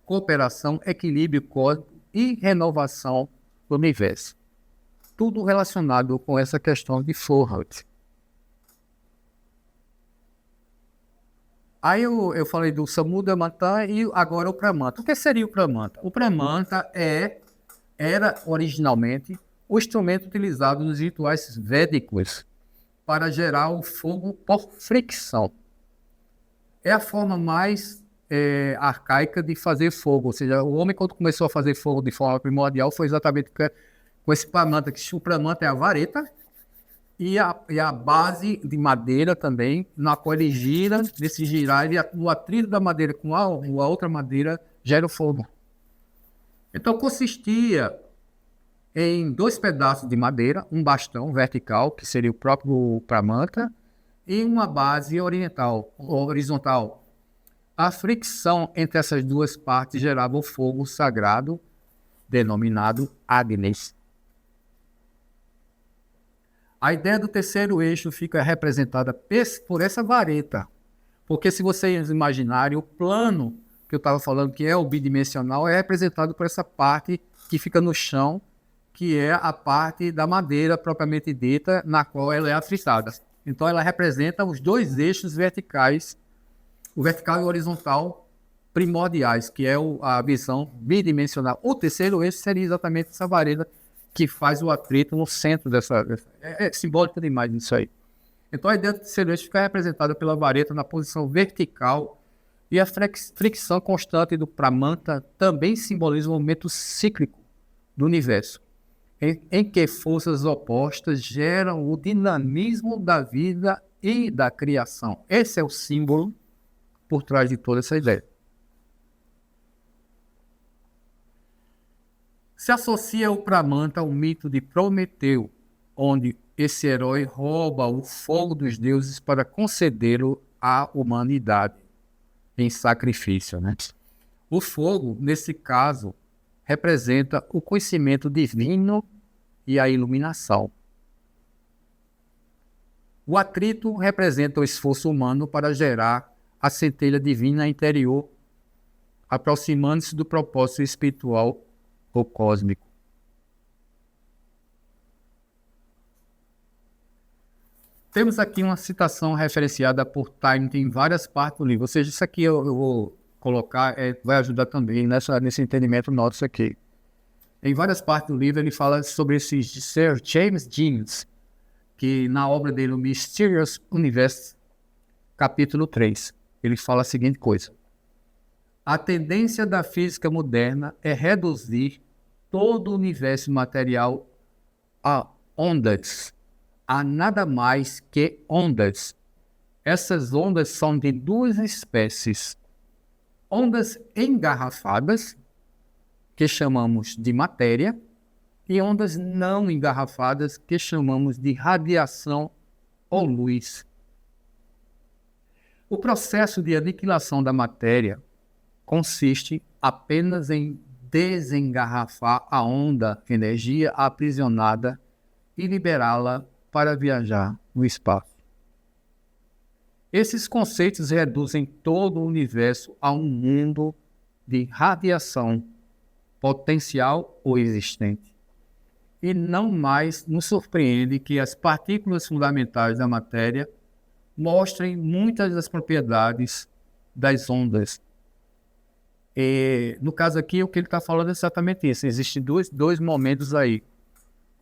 A: cooperação, equilíbrio cósmico e renovação do universo. Tudo relacionado com essa questão de Forhat. Aí eu falei do Samudra Mantha e agora o Pramanta. O que seria o Pramanta? O Pramanta era originalmente o instrumento utilizado nos rituais védicos para gerar o fogo por fricção. É a forma mais arcaica de fazer fogo. Ou seja, o homem, quando começou a fazer fogo de forma primordial, foi exatamente com esse Pramanta, que o Pramanta é a vareta e a base de madeira também, na qual ele gira, nesse girar, o atrito da madeira com a outra madeira gera o fogo. Então consistia em 2 pedaços de madeira, um bastão vertical, que seria o próprio Pramanta, e uma base horizontal. A fricção entre essas 2 partes gerava o fogo sagrado, denominado Agnis. A ideia do terceiro eixo fica representada por essa vareta, porque se vocês imaginarem, o plano que eu estava falando, que é o bidimensional, é representado por essa parte que fica no chão, que é a parte da madeira propriamente dita, na qual ela é afritada. Então ela representa os 2 eixos verticais, o vertical e o horizontal primordiais, que é a visão bidimensional. O terceiro eixo seria exatamente essa vareta que faz o atrito no centro dessa... É simbólico demais isso aí. Então a ideia do terceiro eixo fica representada pela vareta na posição vertical e a fricção constante do Pramanta também simboliza o momento cíclico do universo, em que forças opostas geram o dinamismo da vida e da criação. Esse é o símbolo por trás de toda essa ideia. Se associa o Pramanta ao mito de Prometeu, onde esse herói rouba o fogo dos deuses para concedê-lo à humanidade em sacrifício, né? O fogo, nesse caso, representa o conhecimento divino e a iluminação. O atrito representa o esforço humano para gerar a centelha divina interior, aproximando-se do propósito espiritual ou cósmico. Temos aqui uma citação referenciada por Time em várias partes do livro, ou seja, isso aqui eu vou colocar, vai ajudar também nesse entendimento nosso aqui. Em várias partes do livro ele fala sobre esse Sir James Jeans, que na obra dele, o Mysterious Universe, capítulo 3, ele fala a seguinte coisa: a tendência da física moderna é reduzir todo o universo material há ondas. Há nada mais que ondas. Essas ondas são de duas espécies. Ondas engarrafadas, que chamamos de matéria, e ondas não engarrafadas, que chamamos de radiação ou luz. O processo de aniquilação da matéria consiste apenas em desengarrafar a onda, energia aprisionada, e liberá-la para viajar no espaço. Esses conceitos reduzem todo o universo a um mundo de radiação potencial ou existente. E não mais nos surpreende que as partículas fundamentais da matéria mostrem muitas das propriedades das ondas. E, no caso aqui, o que ele está falando é exatamente isso. Existem dois momentos aí.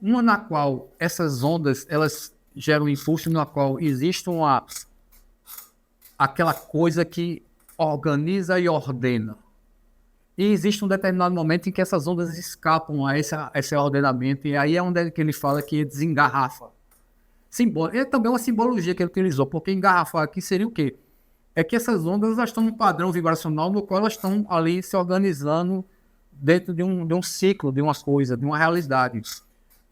A: Uma na qual essas ondas elas geram um impulso, na qual existe aquela coisa que organiza e ordena. E existe um determinado momento em que essas ondas escapam a esse ordenamento, e aí é onde ele fala que desengarrafa. É também uma simbologia que ele utilizou, porque engarrafar aqui seria o quê? É que essas ondas elas estão num padrão vibracional no qual elas estão ali se organizando dentro de um ciclo, de uma coisa, de uma realidade.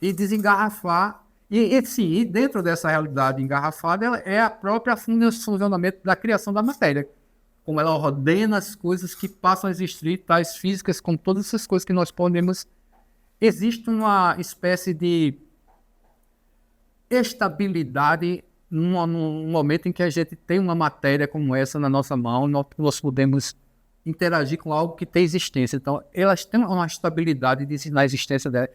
A: E desengarrafar, e dentro dessa realidade engarrafada, ela é a própria funcionamento da criação da matéria. Como ela ordena as coisas que passam a existir, tais físicas, como todas essas coisas que nós podemos. Existe uma espécie de estabilidade num momento em que a gente tem uma matéria como essa na nossa mão, nós podemos interagir com algo que tem existência. Então, elas têm uma estabilidade na existência dela.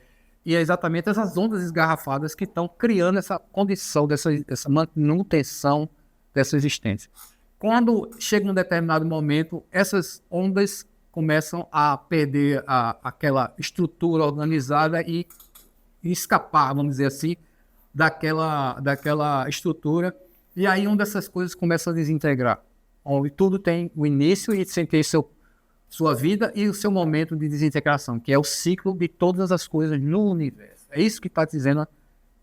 A: E é exatamente essas ondas esgarrafadas que estão criando essa condição, essa manutenção dessa existência. Quando chega um determinado momento, essas ondas começam a perder aquela estrutura organizada e escapar, vamos dizer assim, daquela estrutura. E aí uma dessas coisas começa a desintegrar. Onde tudo tem o início e tem sua vida e o seu momento de desintegração, que é o ciclo de todas as coisas no universo. É isso que está dizendo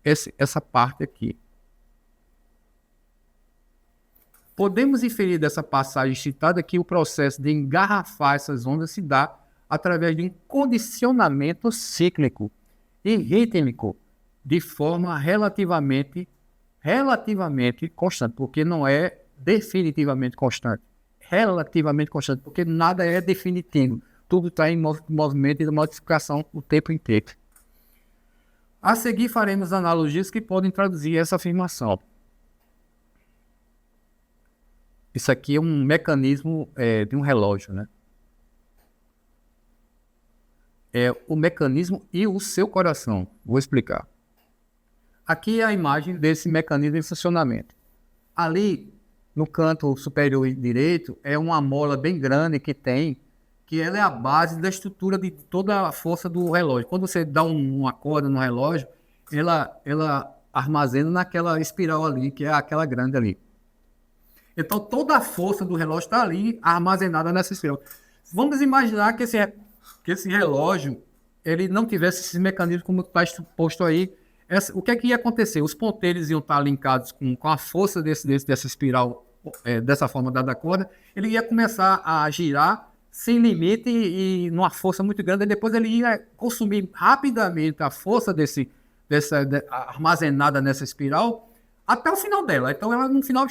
A: essa parte aqui. Podemos inferir dessa passagem citada que o processo de engarrafar essas ondas se dá através de um condicionamento cíclico e rítmico de forma relativamente constante, porque não é definitivamente constante. Relativamente constante, porque nada é definitivo. Tudo está em movimento e modificação o tempo inteiro. A seguir faremos analogias que podem traduzir essa afirmação. Isso aqui é um mecanismo de um relógio, né? É o mecanismo e o seu coração. Vou explicar. Aqui é a imagem desse mecanismo em funcionamento. Ali, no canto superior direito, é uma mola bem grande que ela é a base da estrutura de toda a força do relógio. Quando você dá uma corda no relógio, ela armazena naquela espiral ali, que é aquela grande ali. Então, toda a força do relógio está ali armazenada nessa espiral. Vamos imaginar que esse relógio ele não tivesse esses mecanismos como está exposto aí. O que é que ia acontecer? Os ponteiros iam estar linkados com a força dessa espiral, dessa forma dada a corda. Ele ia começar a girar sem limite e numa força muito grande. E depois ele ia consumir rapidamente a força armazenada nessa espiral até o final dela. Então, ela no final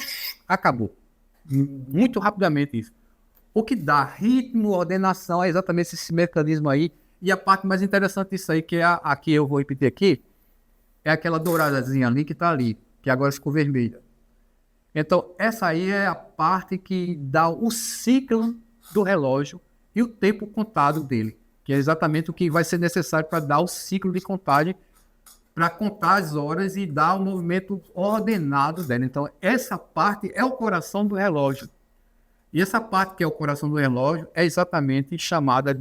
A: acabou. Muito rapidamente isso. O que dá ritmo, ordenação, é exatamente esse mecanismo aí. E a parte mais interessante disso aí, que é a que eu vou repetir aqui, é aquela douradazinha ali que está ali, que agora ficou vermelha. Então, essa aí é a parte que dá o ciclo do relógio e o tempo contado dele, que é exatamente o que vai ser necessário para dar o ciclo de contagem, para contar as horas e dar o movimento ordenado dela. Então, essa parte é o coração do relógio. E essa parte que é o coração do relógio é exatamente chamada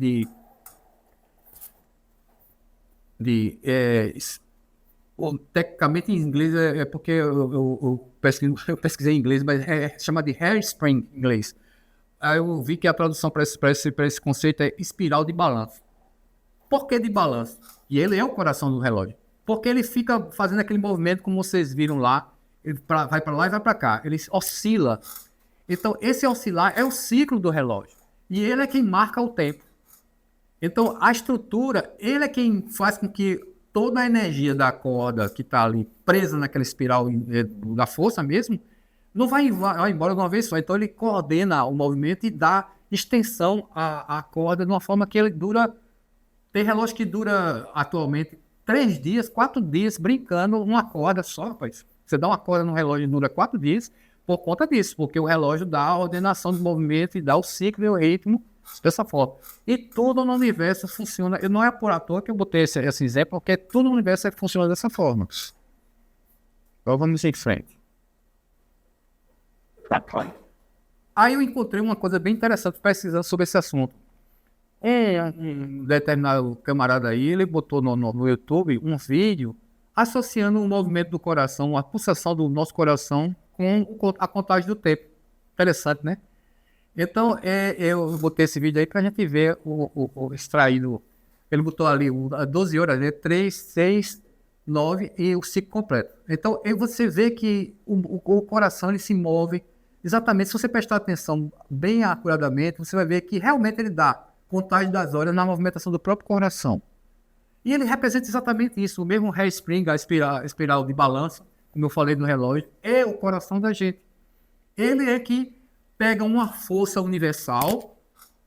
A: tecnicamente em inglês é porque eu pesquisei em inglês, mas é chamada de hairspring em inglês. Aí eu vi que a tradução para esse conceito é espiral de balanço. Por que de balanço? E ele é o coração do relógio. Porque ele fica fazendo aquele movimento, como vocês viram lá, ele vai para lá e vai para cá. Ele oscila. Então, esse oscilar é o ciclo do relógio. E ele é quem marca o tempo. Então, a estrutura, ele é quem faz com que toda a energia da corda que está ali presa naquela espiral da força mesmo, não vai embora de uma vez só. Então, ele coordena o movimento e dá extensão à corda de uma forma que ele dura... Tem relógio que dura atualmente 3 dias, 4 dias, brincando uma corda só, rapaz. Você dá uma corda no relógio e dura 4 dias por conta disso, porque o relógio dá a ordenação do movimento e dá o ciclo e o ritmo dessa forma. E tudo no universo funciona, e não é por à toa que eu botei esse exemplo, porque tudo no universo funciona dessa forma. Então vamos em frente. Aí eu encontrei uma coisa bem interessante pesquisando sobre esse assunto. Um determinado camarada aí, ele botou no YouTube um vídeo associando o movimento do coração, a pulsação do nosso coração com a contagem do tempo. Interessante, né? Então, eu botei esse vídeo aí pra gente ver o extraído. Ele botou ali 12 horas, né? 3, 6, 9 e o ciclo completo. Então, você vê que o coração ele se move exatamente. Se você prestar atenção bem acuradamente, você vai ver que realmente ele dá contagem das horas na movimentação do próprio coração. E ele representa exatamente isso. O mesmo hairspring, a espiral de balança, como eu falei no relógio, é o coração da gente. Ele é que pega uma força universal,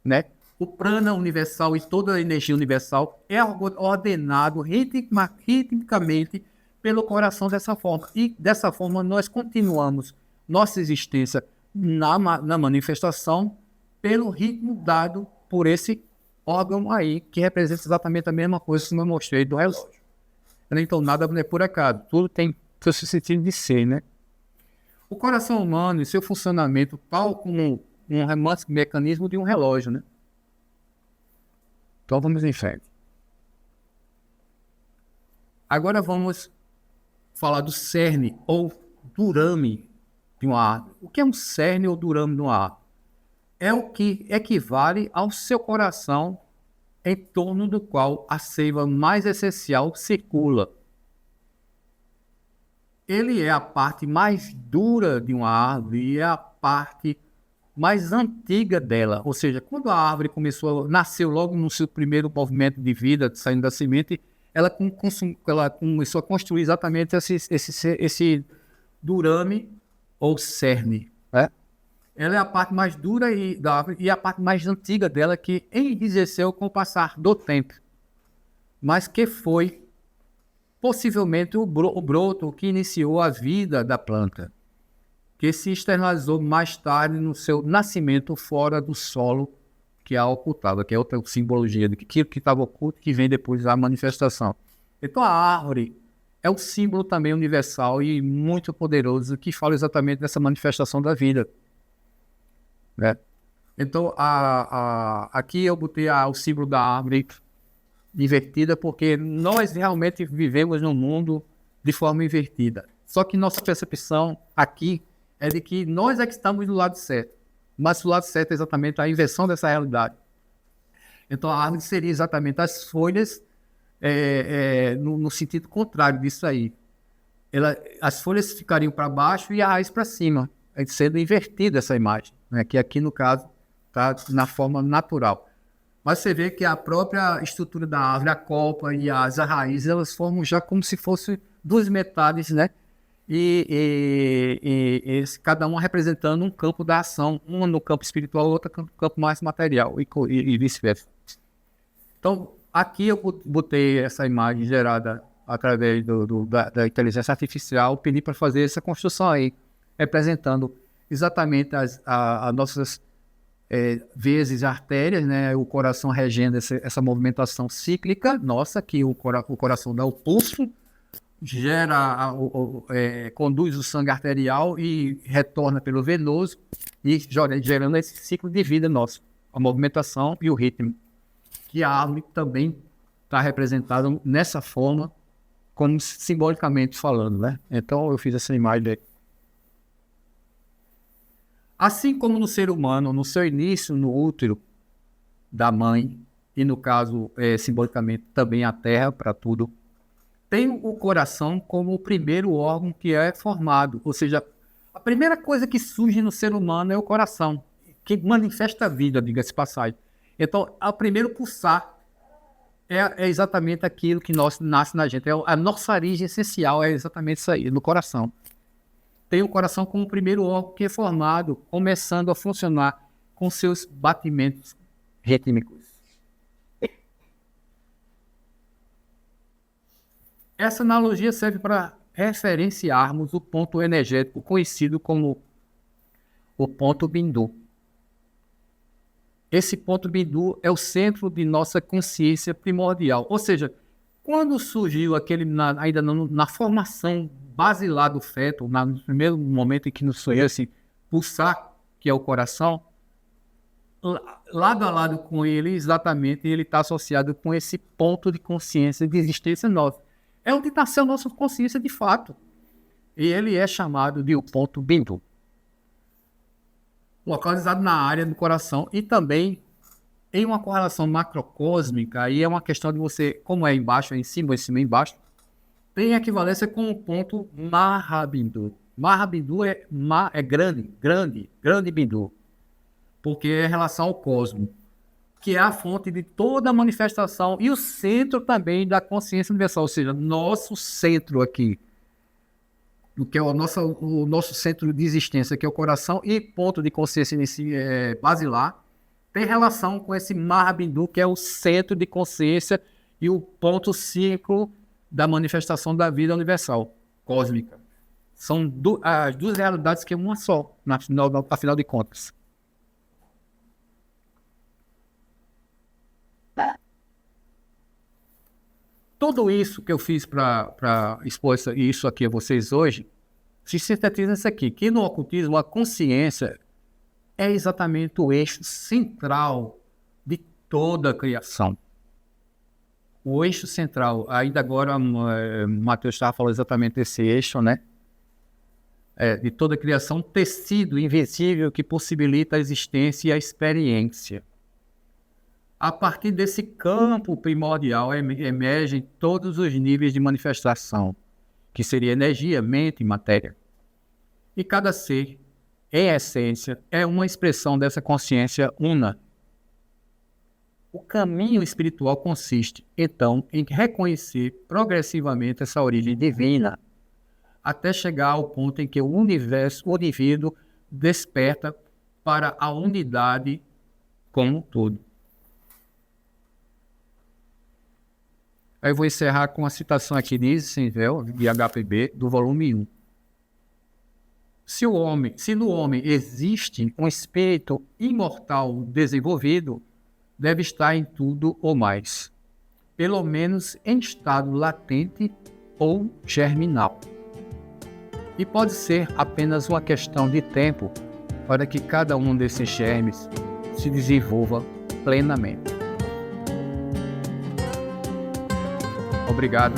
A: né? O prana universal e toda a energia universal é ordenado ritmicamente pelo coração dessa forma. E dessa forma nós continuamos nossa existência na manifestação pelo ritmo dado por esse órgão aí, que representa exatamente a mesma coisa que eu mostrei do relógio. Então nada é por acaso, tudo tem seu sentido de ser, né? O coração humano e seu funcionamento tal como um mecanismo de um relógio, né? Então vamos em frente. Agora vamos falar do cerne ou durame de uma árvore. O que é um cerne ou durame de uma árvore? É o que equivale ao seu coração em torno do qual a seiva mais essencial circula. Ele é a parte mais dura de uma árvore e é a parte mais antiga dela. Ou seja, quando a árvore nasceu logo no seu primeiro movimento de vida, saindo da semente, ela começou a construir exatamente esse durame ou cerne, né? Ela é a parte mais dura da árvore e a parte mais antiga dela, que enrijeceu com o passar do tempo, mas que foi possivelmente o broto que iniciou a vida da planta, que se externalizou mais tarde no seu nascimento fora do solo que a ocultava, que é outra simbologia de aquilo que estava oculto, que vem depois da manifestação. Então a árvore é um símbolo também universal e muito poderoso que fala exatamente dessa manifestação da vida, né? Então aqui eu botei o símbolo da árvore invertida porque nós realmente vivemos num mundo de forma invertida. Só que nossa percepção aqui é de que nós é que estamos do lado certo. Mas o lado certo é exatamente a inversão dessa realidade. Então a árvore seria exatamente as folhas no sentido contrário disso aí. As folhas ficariam para baixo e a raiz para cima, sendo invertida essa imagem, né? Que aqui no caso está na forma natural. Mas você vê que a própria estrutura da árvore, a copa e as raízes, elas formam já como se fossem duas metades, né? E cada uma representando um campo da ação, uma no campo espiritual, outra no campo mais material, e vice-versa. Então, aqui eu botei essa imagem gerada através da inteligência artificial, pedi para fazer essa construção aí, representando exatamente as nossas vezes artérias, né? O coração regendo essa movimentação cíclica nossa, que o coração dá o pulso, conduz o sangue arterial e retorna pelo venoso, e gerando esse ciclo de vida nosso, a movimentação e o ritmo, que a árvore também está representada nessa forma, como simbolicamente falando, né? Então eu fiz essa imagem aí. Assim como no ser humano, no seu início no útero da mãe, e no caso, simbolicamente, também a terra para tudo. Tem o coração como o primeiro órgão que é formado, ou seja, a primeira coisa que surge no ser humano é o coração, que manifesta a vida, diga-se de passagem. Então, o primeiro pulsar é exatamente aquilo que nasce na gente. A nossa origem essencial é exatamente isso aí, no coração. Tem o coração como o primeiro órgão que é formado, começando a funcionar com seus batimentos rítmicos. Essa analogia serve para referenciarmos o ponto energético conhecido como o ponto Bindu. Esse ponto Bindu é o centro de nossa consciência primordial. Ou seja, quando surgiu aquele, ainda na formação basilar do feto, no primeiro momento em que nos sonhou assim, pulsar, que é o coração, lado a lado com ele, exatamente, ele está associado com esse ponto de consciência de existência nossa. É onde nasceu a nossa consciência de fato. E ele é chamado de o ponto Bindu. Localizado na área do coração e também em uma correlação macrocósmica, aí é uma questão de você, como é embaixo, em cima e embaixo, tem equivalência com o ponto Mahabindu. Mahabindu é grande Bindu, porque é em relação ao cosmos, que é a fonte de toda a manifestação e o centro também da consciência universal, ou seja, nosso centro aqui, o que é o nosso centro de existência, que é o coração, e ponto de consciência basilar, tem relação com esse Mahabindu, que é o centro de consciência e o ponto círculo da manifestação da vida universal, cósmica. São as duas realidades que é uma só, afinal de contas. Tudo isso que eu fiz para expor isso aqui a vocês hoje, se sintetiza isso aqui, que no ocultismo a consciência é exatamente o eixo central de toda a criação. O eixo central, ainda agora Matheus estava falando exatamente desse eixo, né? De toda a criação, tecido invisível que possibilita a existência e a experiência. A partir desse campo primordial emergem todos os níveis de manifestação, que seria energia, mente e matéria. E cada ser, em essência, é uma expressão dessa consciência una. O caminho espiritual consiste, então, em reconhecer progressivamente essa origem divina, até chegar ao ponto em que o indivíduo desperta para a unidade como um todo. Aí eu vou encerrar com a citação aqui de Eisenhower, de HPB, do volume 1. Se no homem existe um espírito imortal desenvolvido, deve estar em tudo ou mais, pelo menos em estado latente ou germinal. E pode ser apenas uma questão de tempo para que cada um desses germes se desenvolva plenamente. Obrigado.